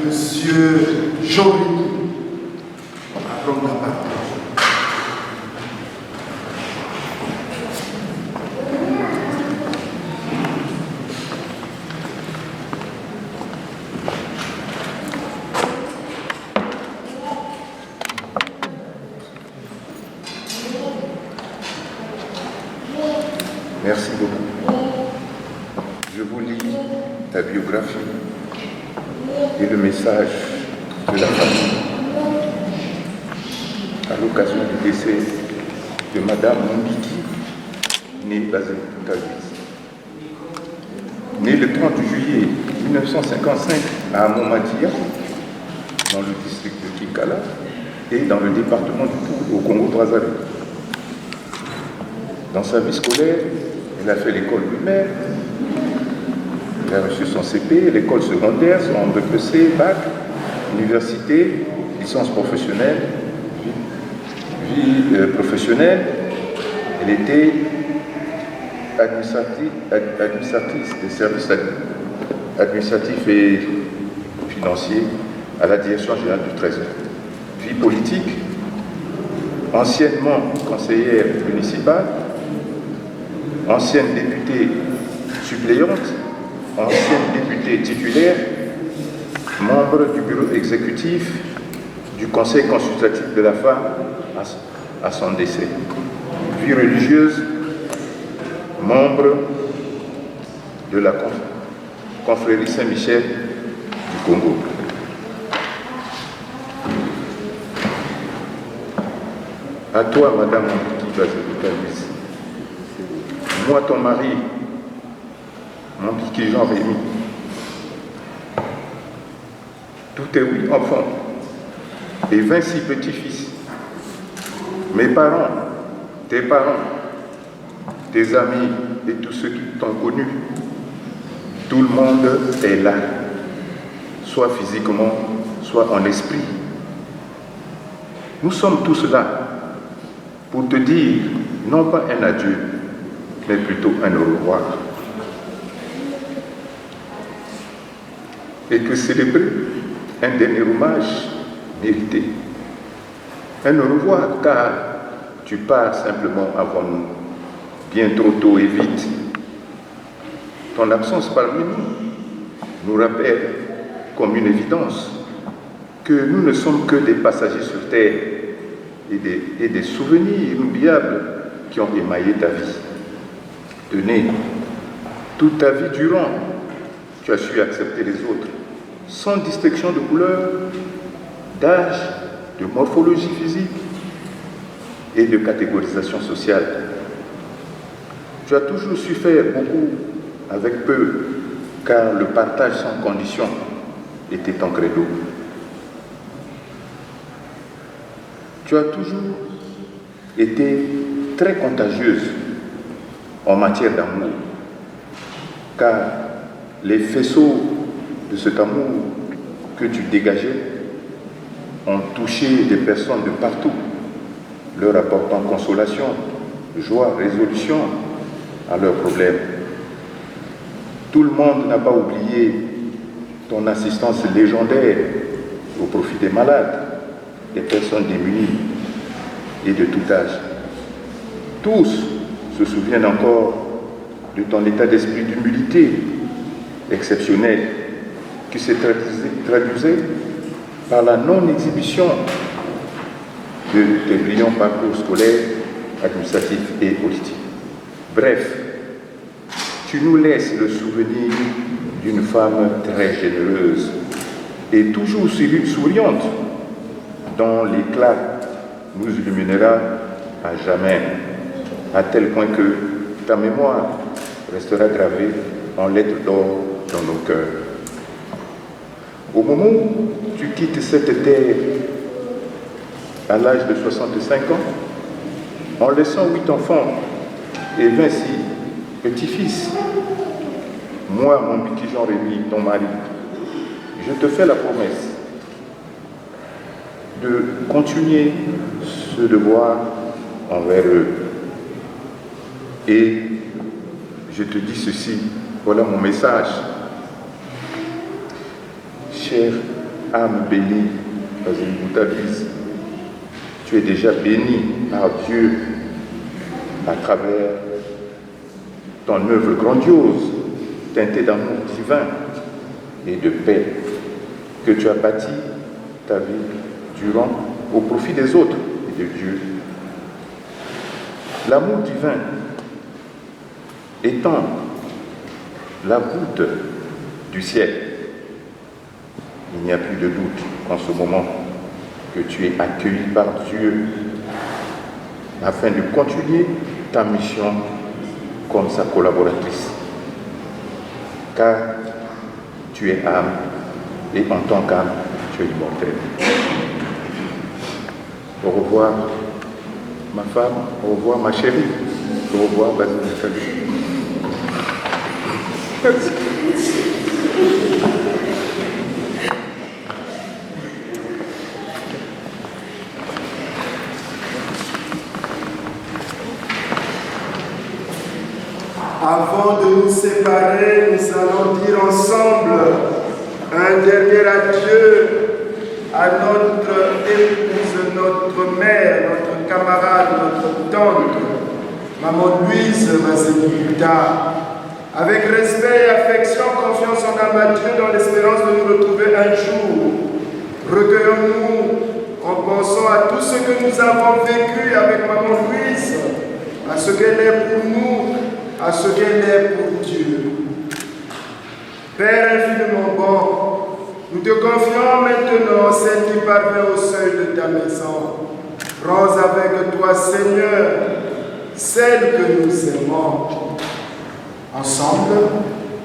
Monsieur Jean-Louis, à prendre la parole. Merci beaucoup. Je vous lis ta biographie et le message de la famille à l'occasion du décès de Madame Mbiki, née Basile Tavis. Née le 30 juillet 1955 à Momatia, dans le district de Kinkala et dans le département du Pou, au Congo-Brazzaville. Dans sa vie scolaire, elle a fait l'école primaire, elle a reçu son CP, l'école secondaire, son BPC, bac, université, licence professionnelle, vie professionnelle. Elle était administratrice des services administratifs et financiers à la direction générale du Trésor. Vie politique, anciennement conseillère municipale, ancienne députée suppléante, ancienne députée titulaire, membre du bureau exécutif du Conseil consultatif de la femme à son décès. Vie religieuse, membre de la confrérie Saint-Michel du Congo. À toi, Madame Mbiki, moi, ton mari, Mbiki Jean-Rémy, tous tes 8 enfants et 26 petits-fils, mes parents, tes amis et tous ceux qui t'ont connu, tout le monde est là, soit physiquement, soit en esprit. Nous sommes tous là pour te dire, non pas un adieu, mais plutôt un au revoir. Et que célébrer un dernier hommage mérité. Un au revoir, car tu pars simplement avant nous, bien trop tôt et vite. Ton absence parmi nous rappelle comme une évidence que nous ne sommes que des passagers sur terre et des souvenirs inoubliables qui ont émaillé ta vie. Tenez, toute ta vie durant, tu as su accepter les autres, sans distinction de couleur, d'âge, de morphologie physique et de catégorisation sociale. Tu as toujours su faire beaucoup avec peu, car le partage sans condition était ton credo. Tu as toujours été très contagieuse en matière d'amour, car les faisceaux de cet amour que tu dégageais ont touché des personnes de partout, leur apportant consolation, joie, résolution à leurs problèmes. Tout le monde n'a pas oublié ton assistance légendaire au profit des malades, des personnes démunies et de tout âge. Tous se souviennent encore de ton état d'esprit d'humilité exceptionnel qui se traduisait par la non-exhibition de tes brillants parcours scolaires, administratifs et politiques. Bref, tu nous laisses le souvenir d'une femme très généreuse et toujours souriante, dont l'éclat nous illuminera à jamais, à tel point que ta mémoire restera gravée en lettres d'or dans nos cœurs. Au moment où tu quittes cette terre à l'âge de 65 ans, en laissant 8 enfants et 26 petits-fils, moi, mon petit Jean-Rémy, ton mari, je te fais la promesse de continuer ce devoir envers eux. Et je te dis ceci, voilà mon message. Chère âme bénie, Basile Boutabiz, tu es déjà bénie par Dieu à travers ton œuvre grandiose, teintée d'amour divin et de paix que tu as bâti ta vie durant au profit des autres et de Dieu. L'amour divin étant la voûte du ciel, il n'y a plus de doute en ce moment que tu es accueilli par Dieu afin de continuer ta mission comme sa collaboratrice. Car tu es âme et en tant qu'âme, tu es immortel. Au revoir ma femme, au revoir ma chérie, au revoir Basile Boutabiz. Avant de nous séparer, nous allons dire ensemble un dernier adieu à notre épouse, notre mère, notre camarade, notre tante, Maman Louise Mazembuta, avec respect et affection, confiance en âme à Dieu dans l'espérance de nous retrouver un jour. Recueillons-nous en pensant à tout ce que nous avons vécu avec Maman Louise, à ce qu'elle est pour nous, à ce qu'elle est pour Dieu. Père infiniment bon, nous te confions maintenant celle qui parvient au seuil de ta maison. Prends avec toi, Seigneur, celle que nous aimons. Ensemble,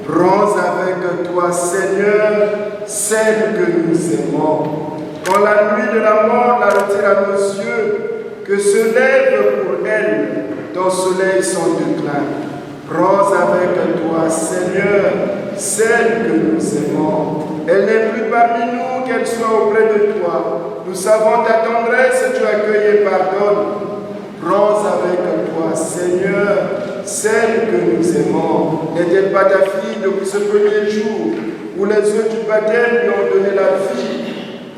prends avec toi, Seigneur, celle que nous aimons. Quand la nuit de la mort la retire à nos yeux, que se lève pour elle ton soleil sans déclin. Prends avec toi, Seigneur, celle que nous aimons. Elle n'est plus parmi nous, qu'elle soit auprès de toi. Nous savons ta tendresse, tu accueilles et pardonnes. Prends avec toi, Seigneur, celle que nous aimons. N'est-elle pas ta fille depuis ce premier jour où les eaux du baptême lui ont donné la vie?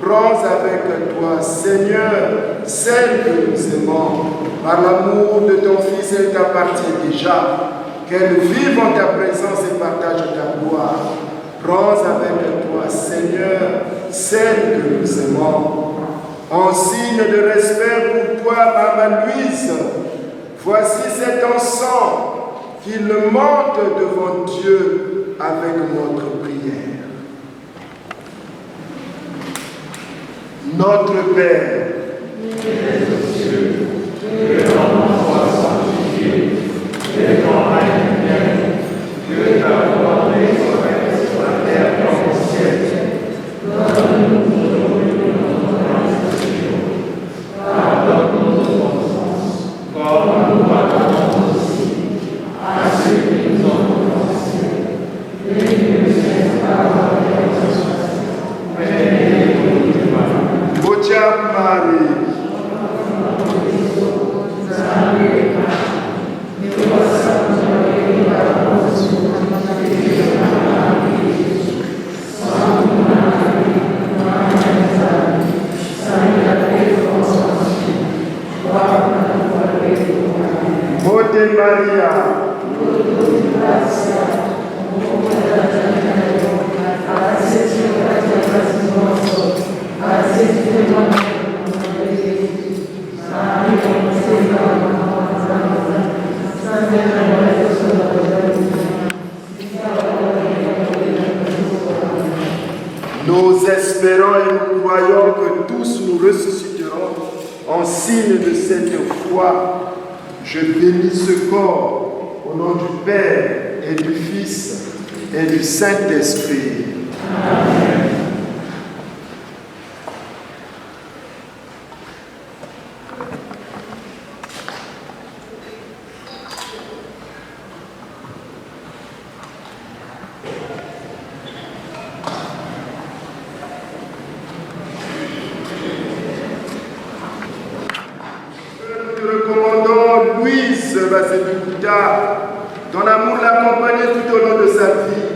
Prends avec toi, Seigneur, celle que nous aimons. Par l'amour de ton Fils, elle t'appartient déjà. Qu'elle vive en ta présence et partage ta gloire. Prends avec toi, Seigneur, celle que nous aimons. En signe de respect pour toi, Maman Louise, voici cet encens qu'il monte devant Dieu avec notre prière. Notre Père, qui es aux cieux, que ton nom soit sanctifié, que ton règne vienne, que ta volonté soit faite sur la terre comme au ciel. Donne-nous aujourd'hui notre pain quotidien. Pardonne-nous nos offenses, comme nous pardonnons aussi à ceux qui nous ont offensés. Et ne nous laisse pas avoir la tentation, mais délivre-nous du mal. Marie. Ave Maria. Nous espérons et nous croyons que tous nous ressusciterons en signe de cette foi. Je bénis ce corps au nom du Père et du Fils et du Saint-Esprit. Amen. Ton amour l'accompagnait tout au long de sa vie.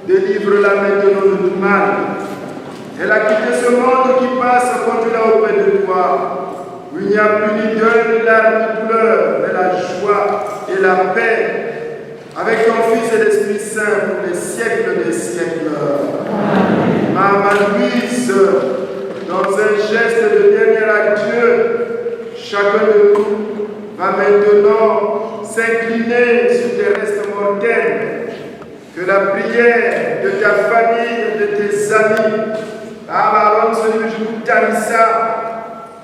Délivre-la maintenant de tout mal. Elle a quitté ce monde qui passe, conduis-la auprès de toi, où il n'y a plus ni deuil, ni larmes, ni douleur, mais la joie et la paix, avec ton Fils et l'Esprit Saint pour les siècles des siècles. Amen. Maman Louise, dans un geste de dernier adieu, chacun de nous va maintenant s'incliner sur tes restes mortels, que la prière de ta famille, de tes amis, Abaron Sonijuku Tamisa,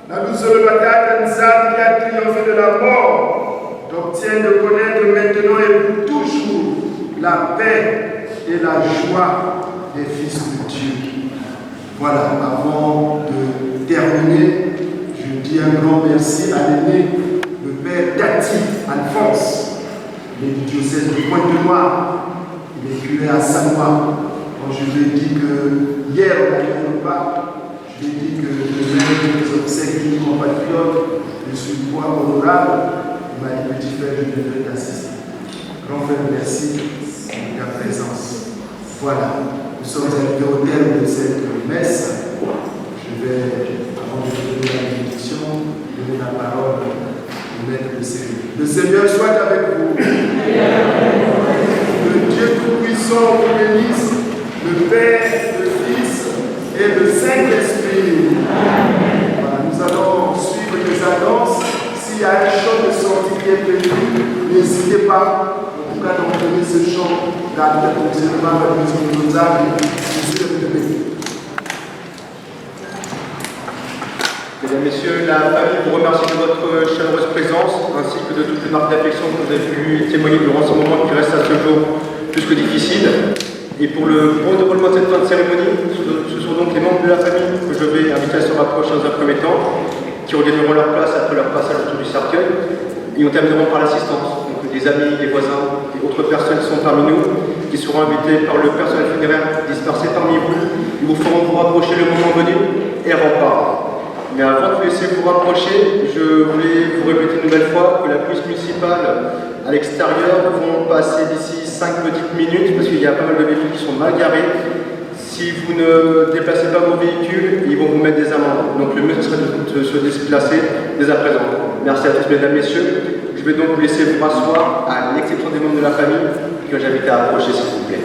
Nabusolo Batata Nzam qui a triomphé de la mort, t'obtienne de connaître maintenant et pour toujours la paix et la joie des fils de Dieu. Voilà, avant de terminer, je dis un grand merci à l'aîné, le Père Dati Alphonse, il est du diocèse de Pointe-Noire, il est curé à Sanois. Quand je lui ai dit que hier on a eu un repas, je lui ai dit que demain les obsèques d'une compatriote, je suis point honorable, il m'a dit petit frère, je devrais t'assister. Grand frère, merci de ta présence. Voilà, nous sommes arrivés au terme de cette messe. Je vais, avant de donner la bénédiction, donner la parole au maître de cérémonie. Le Seigneur soit avec vous. Tout-Puissant vous bénisse, le Père, le Fils et le Saint-Esprit. Voilà, nous allons suivre les annonces. S'il y a un chant de sortie qui est prévu, n'hésitez pas, en tout cas, d'entonner ce chant dans le fonctionnement de la musique de nos âmes. Mesdames, Messieurs, la famille vous remercie de votre chaleureuse présence ainsi que de toutes les marques d'affection que vous avez pu témoigner durant ce moment qui reste à ce jour plus que difficile. Et pour le bon déroulement de cette fin de cérémonie, ce sont donc les membres de la famille que je vais inviter à se rapprocher dans un premier temps, qui regagneront leur place après leur passage autour du cercueil, et on termineront par l'assistance, donc des amis, des voisins et autres personnes qui sont parmi nous, qui seront invités par le personnel funéraire dispersé parmi vous. Ils vous feront vous rapprocher le moment venu et repart. Mais avant de vous laisser vous rapprocher, je voulais vous répéter une nouvelle fois que la police municipale à l'extérieur vont passer d'ici 5 petites minutes parce qu'il y a pas mal de véhicules qui sont mal garés. Si vous ne déplacez pas vos véhicules, ils vont vous mettre des amendes. Donc le mieux serait de se déplacer dès à présent. Merci à tous, mesdames, messieurs. Je vais donc vous laisser vous rasseoir, à l'exception des membres de la famille, que j'invite à approcher, s'il vous plaît.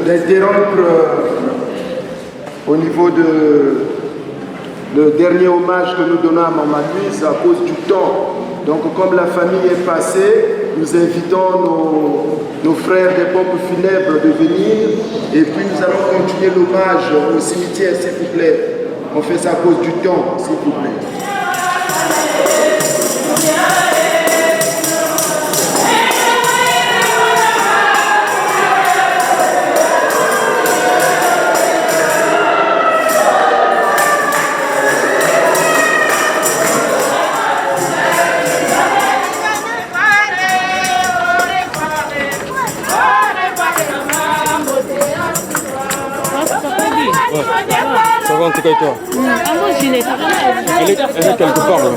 d'interrompre au niveau de le dernier hommage que nous donnons à Maman Louise à cause du temps. Donc comme la famille est passée, nous invitons nos frères des pompes funèbres de venir et puis nous allons continuer l'hommage au cimetière, s'il vous plaît. On fait ça à cause du temps, s'il vous plaît. Ça va, en tout cas, et toi? Elle est quelque part là.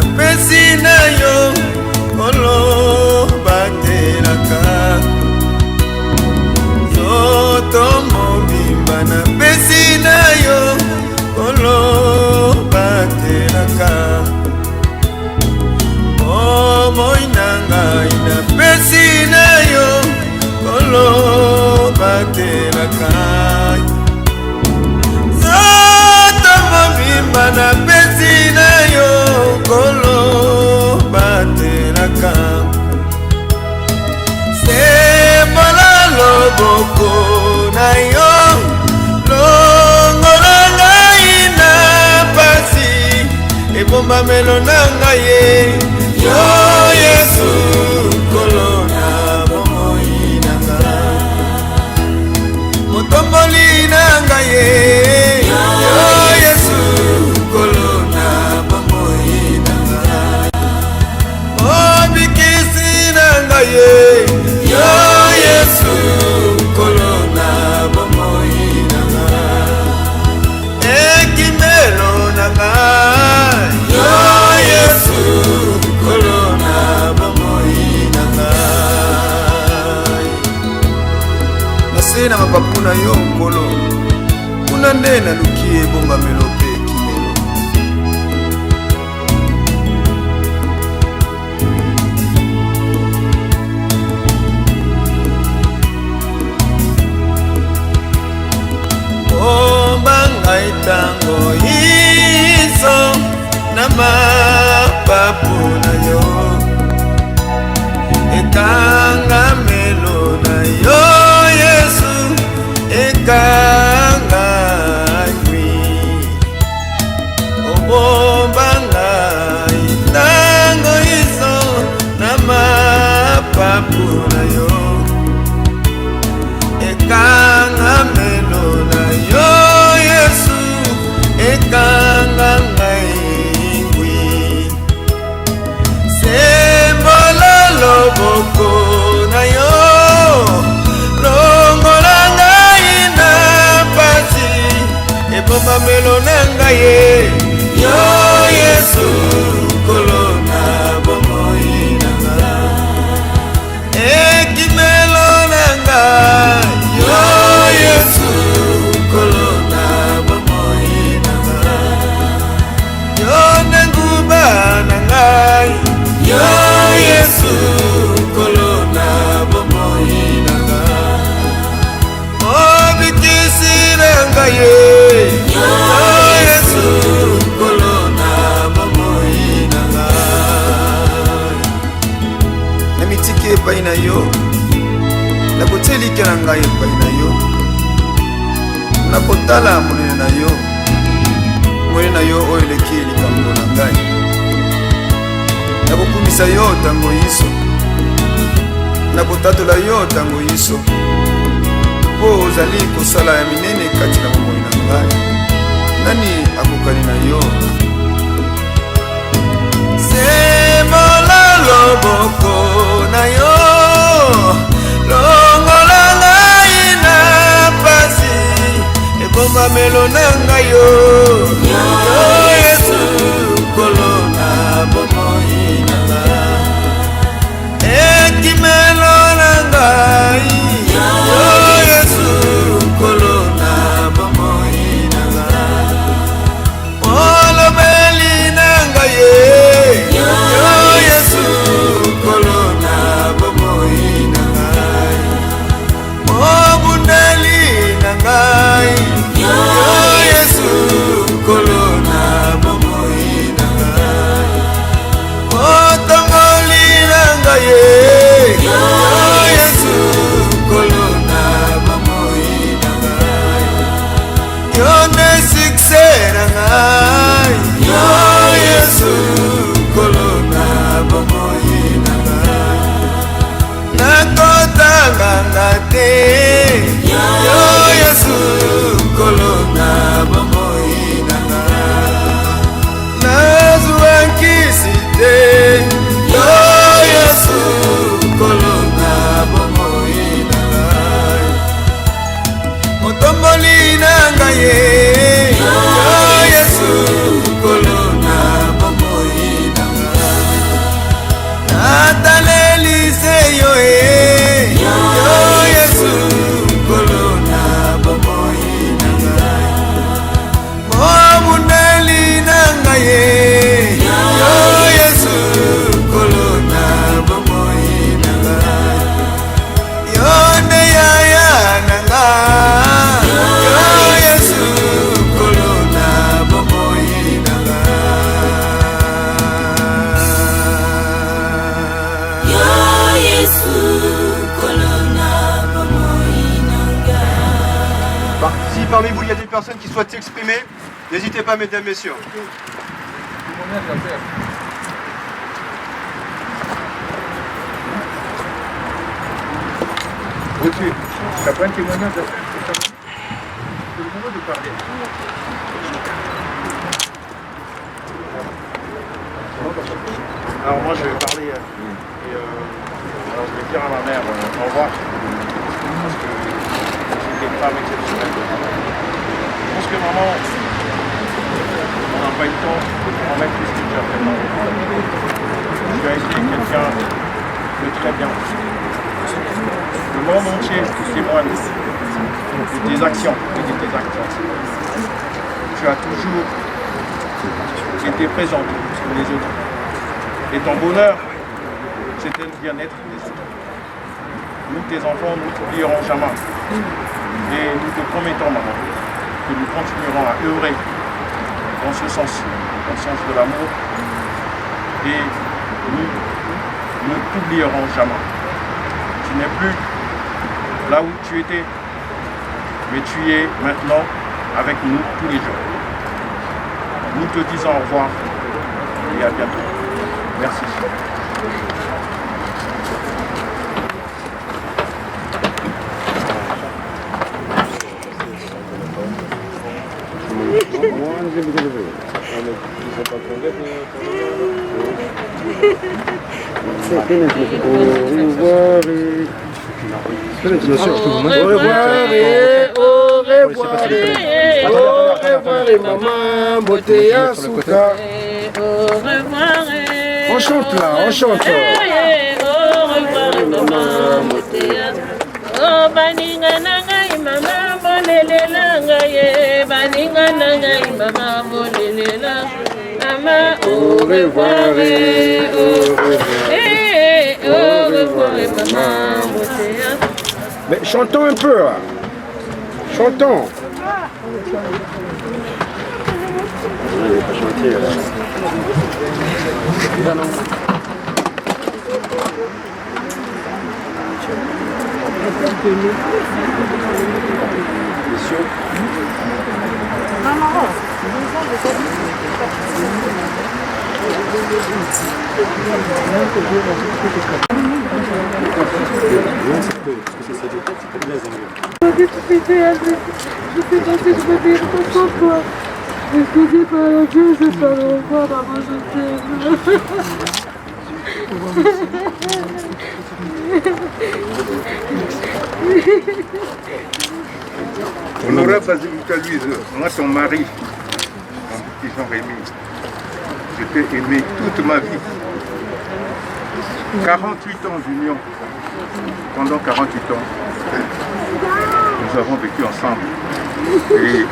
napesi na yo kolo batelaka nzoto mobimba napesi na yo kolo batelaka bomoi na ngai napesi na yo kolo batelaka nzoto mobimba napesi na yo kolo batelaka sembola loboko na yo longola ngai na pasi ebombamelo na ngai ye yo Yesu kolo na bomoi na ngai motomboli na ngai ye yo Yesu kolo na bomoi na ngai obikisi na ngai ye yo Yesu kolo na bomoi na ngai ekimelo na ngai yo Yesu kolo na bomoi na ngai nase na mapapu na yo nkolo kuna nde naluki ebombamelo mpe ekimelo bomba ngai tango iso na mapapu na yo ekanga melo na yo Yesu ekanga ngwi obomba ngai tango iso na mapapu na yo ekanga melo na yo Yesu ekanga ngai ngwi sembola loboko na yo longola ngai na pasi ebombamelo na ngai ye yo Yesu kolo na bomoi na ngai ekimelo na ngai yo Yesu kolo na bomoi na ngai yo nenguba na ngai yo Yesu kolo na bomoi na ngai obikisi na ngai ye yo Yesu kolo na bomoi na ngai namitiki epai na yo nakotielika na ngai epai na yo nakotala monene na yo oyo eleki likambo na ngai nakokumisa yo tango iso nakotatola yo tango iso mpo ozali kosala ya minene kati na bomoi na ngai nani akokani na yo sembola loboko na yo longola ngai na pasi ebombamelo na ngai yo Yesu kolo na bomoi na ngai ekimelo na ngai yo Yesu kolo na bomoi na ngai olobeli na ngai yo Yesu kolo na bomoi na ngai obundeli na ngai yo Yesu kolo na bomoi na ngai otongoli na ngai yo Yesu kolo na bomoi na ngai yo ne sikse na ngai yo Yesu kolo na bomoi na ngai nakotanga ngate yo Yesu kolo na bomoi na ngai nazwa nkisi te yo Yesu kolo na bomoi na ngai motomboli na ngai yo Yesu kolo na bomoi na ngai Si parmi vous il y a des personnes qui souhaitent s'exprimer, n'hésitez pas, mesdames, messieurs. Aussi, tu n'as pas un témoignage à faire. C'est le moment de parler. Alors moi je vais parler et alors je vais dire à ma mère au revoir parce que c'était une femme exceptionnelle. Je pense que maman, on n'a pas eu le temps de remettre tout ce que tu as fait. Tu as été quelqu'un de très bien. Le monde entier témoigne de tes actions et de tes actions. Tu as toujours été présente pour les autres. Et ton bonheur, c'était le bien-être des autres. Nous, tes enfants, nous ne t'oublierons jamais. Et nous te promettons, maman, que nous continuerons à œuvrer dans ce sens de l'amour. Et nous ne t'oublierons jamais. Tu n'es plus là où tu étais, mais tu es maintenant avec nous tous les jours. Nous te disons au revoir et à bientôt. Merci. Maman, beauté à Souka. Au revoir. On chante là, on chante. Au revoir, maman, beauté. Oh, baninga nangai, maman, bolelela ngai. Baninga nangai, maman, bolelela. Maman, au revoir. Au revoir, maman, beauté. Mais chantons un peu. Chantons. Honorable Bazilika Louise, moi ton mari, mon petit Jean-Rémy, je t'ai aimé toute ma vie. 48 ans d'union. Pendant 48 ans, nous avons vécu ensemble. Et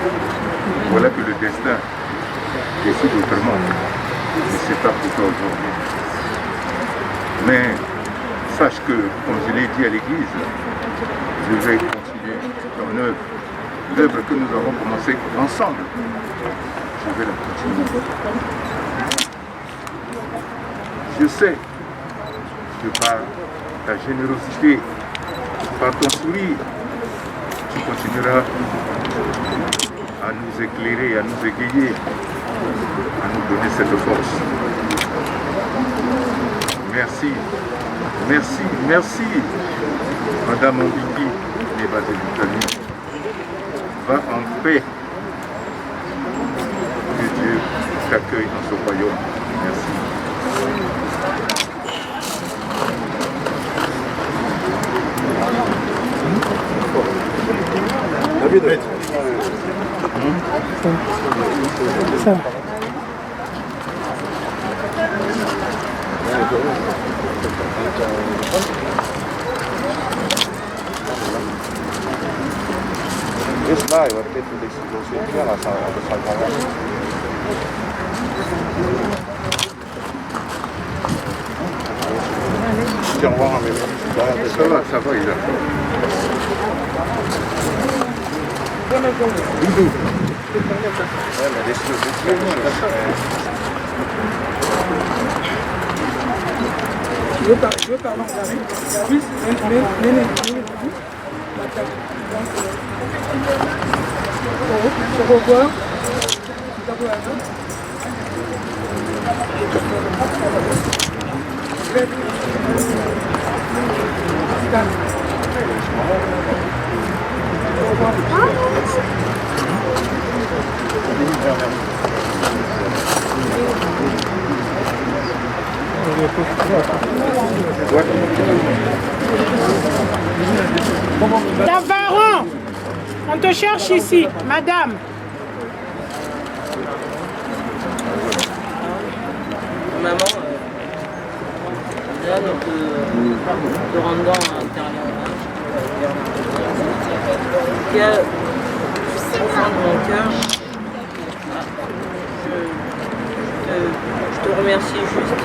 voilà que le destin décide autrement. Je ne sais pas pour toi aujourd'hui. Mais sache que, comme je l'ai dit à l'église, je vais continuer ton œuvre. L'œuvre que nous avons commencée ensemble, je vais la continuer. Je sais que par ta générosité, par ton sourire, tu continueras à nous éclairer, à nous égayer, à nous donner cette force. Merci, merci, merci, Madame Ombiki et Bazilika. Va en paix. Que Dieu t'accueille dans son royaume. Merci. Juste là, il va peut-être une explosion claire à sa grand-mère. Dis au revoir à mes amis. Ça va, il a. Doudou. Ouais, mais laisse-le. Je veux parler en carré. Oui, mais Au revoir. Navarro, on te cherche ici, madame. Maman, là, donc, de rendant intérieur, qui a au fond de mon cœur, je te remercie juste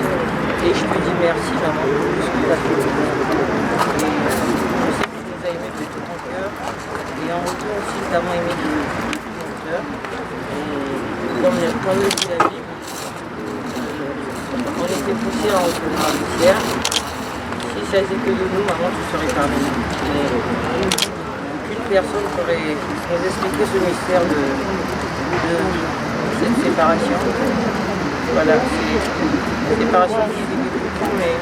et je te dis merci maman pour tout ce que tu as fait. Et je sais que tu nous as aimés de tout ton cœur et en retour aussi nous t'avons aimé de tout ton cœur. Et comme le dit la Bible, on était poussés en retour par le ciel. Si ça n'était que de nous, maman, tu serais parmi nous. Mais aucune personne pourrait nous expliquer ce mystère de cette séparation. Voilà, c'est une séparation qui est difficile, mais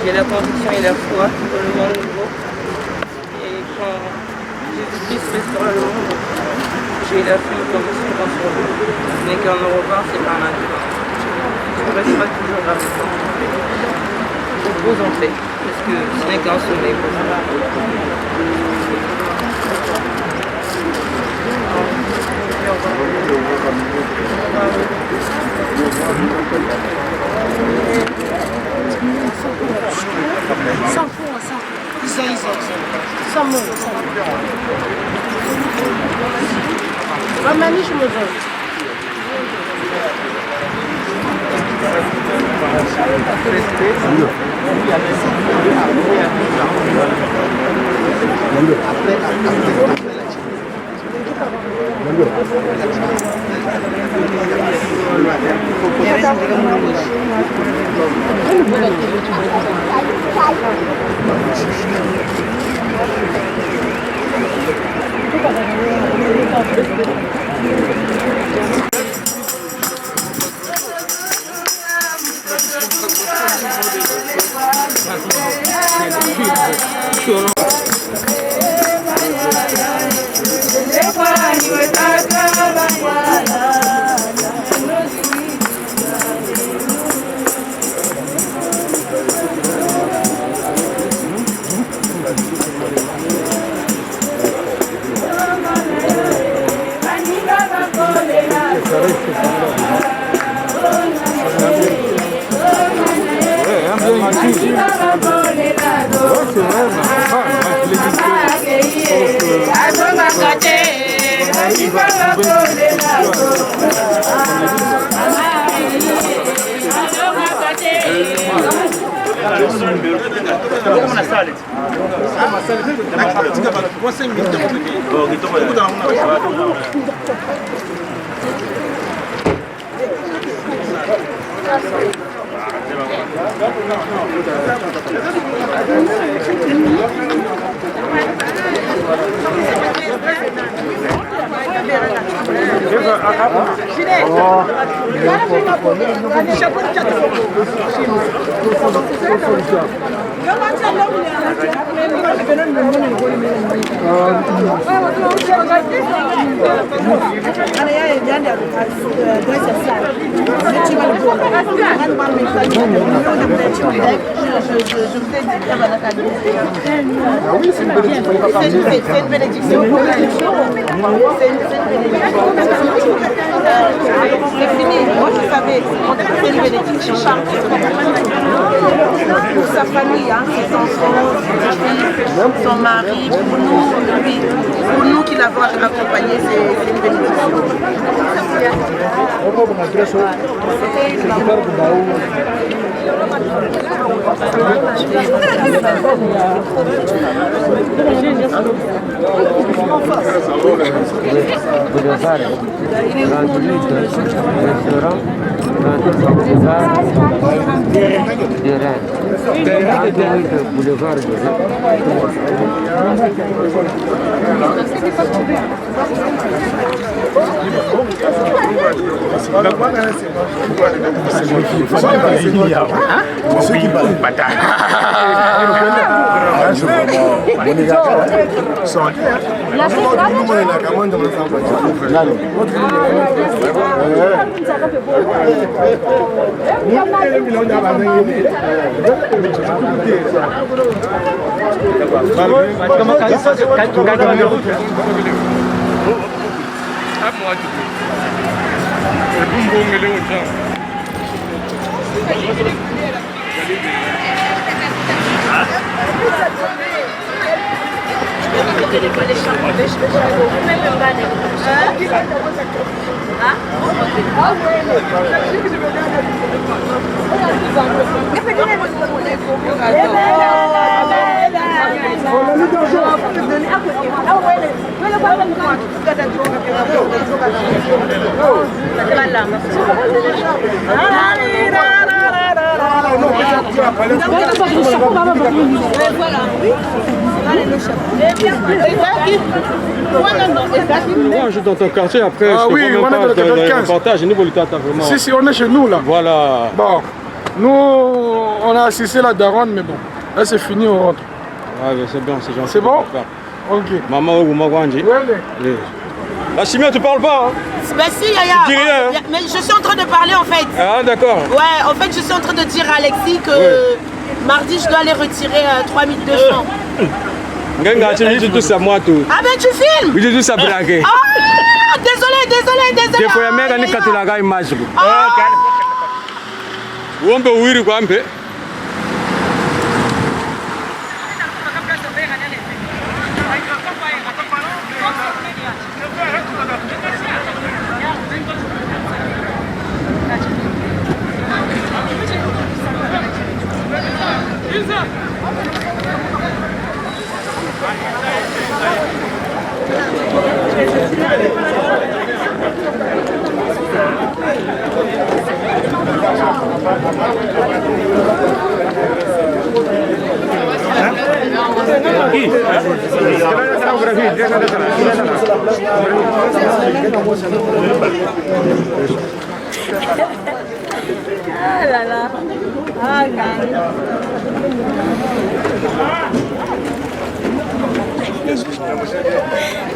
j'ai la conviction et la foi dans le monde nouveau. Et quand Jésus-Christ restaura le monde, j'ai la foi et la conviction qu'on se retrouve. Mais qu'en au revoir, c'est pas maintenant. Je resterai toujours avec toi. Je pose en fait, parce que ce n'est qu'un sommeil pour moi. C'est une bénédiction. C'est fini. Moi, je savais. C'est une bénédiction. Pour sa famille, hein, ses enfants, ses filles, son mari, pour nous qui l'avons accompagné, c'est une bénédiction. Restaurant Boulevard de ceux qui parlent bâtard. Moi, je suis dans ton quartier, après, ah, je oui, on est dans le quartier 15. reportage, nous, vraiment. Si, on est chez nous, là. Voilà. Bon, nous, on a assisté la daronne, mais bon, là, c'est fini, on rentre. Ouais, c'est bien, c'est gentil. C'est bon? Ok. Maman, ou Magwanji. Oui. La chimie, tu parles pas, hein? Bah si, Yaya. Tu dis rien, hein? Mais je suis en train de parler, en fait. Ah, d'accord. Ouais, en fait, je suis en train de dire à Alexis que mardi, je dois aller retirer 3200. Ngenga, tu dis tout ça, moi, tout. Ah ben, tu filmes? Oui, tout ça, blague. Ah, désolé. Des fois, il y a même un quand tu l'as gagné, image. Où on peut ouvrir quoi, un peu? Ah là là. Ah,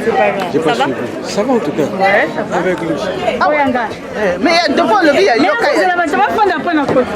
C'est pas grave. Ça va? Ça va en tout cas. Ouais, ça va. Avec lui. Ah ouais, mais devant le gars, il y a ça va prendre un peu notre côté.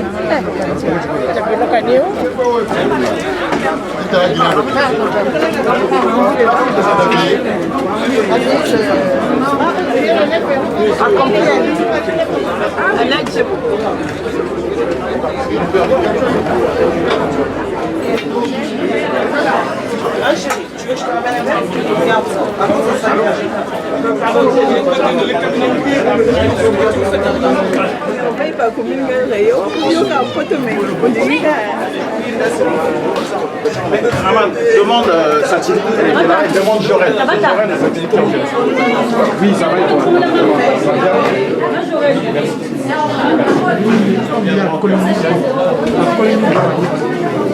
Demande Satine, demande Jorel. Oui, ça va être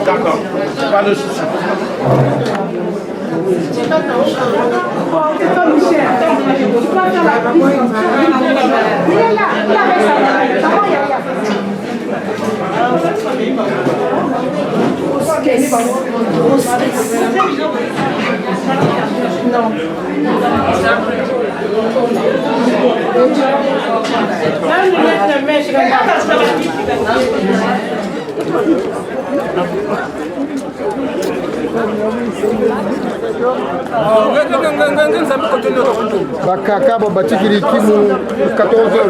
d'accord, pas de soucis. bakaka babatikili kimu 14h.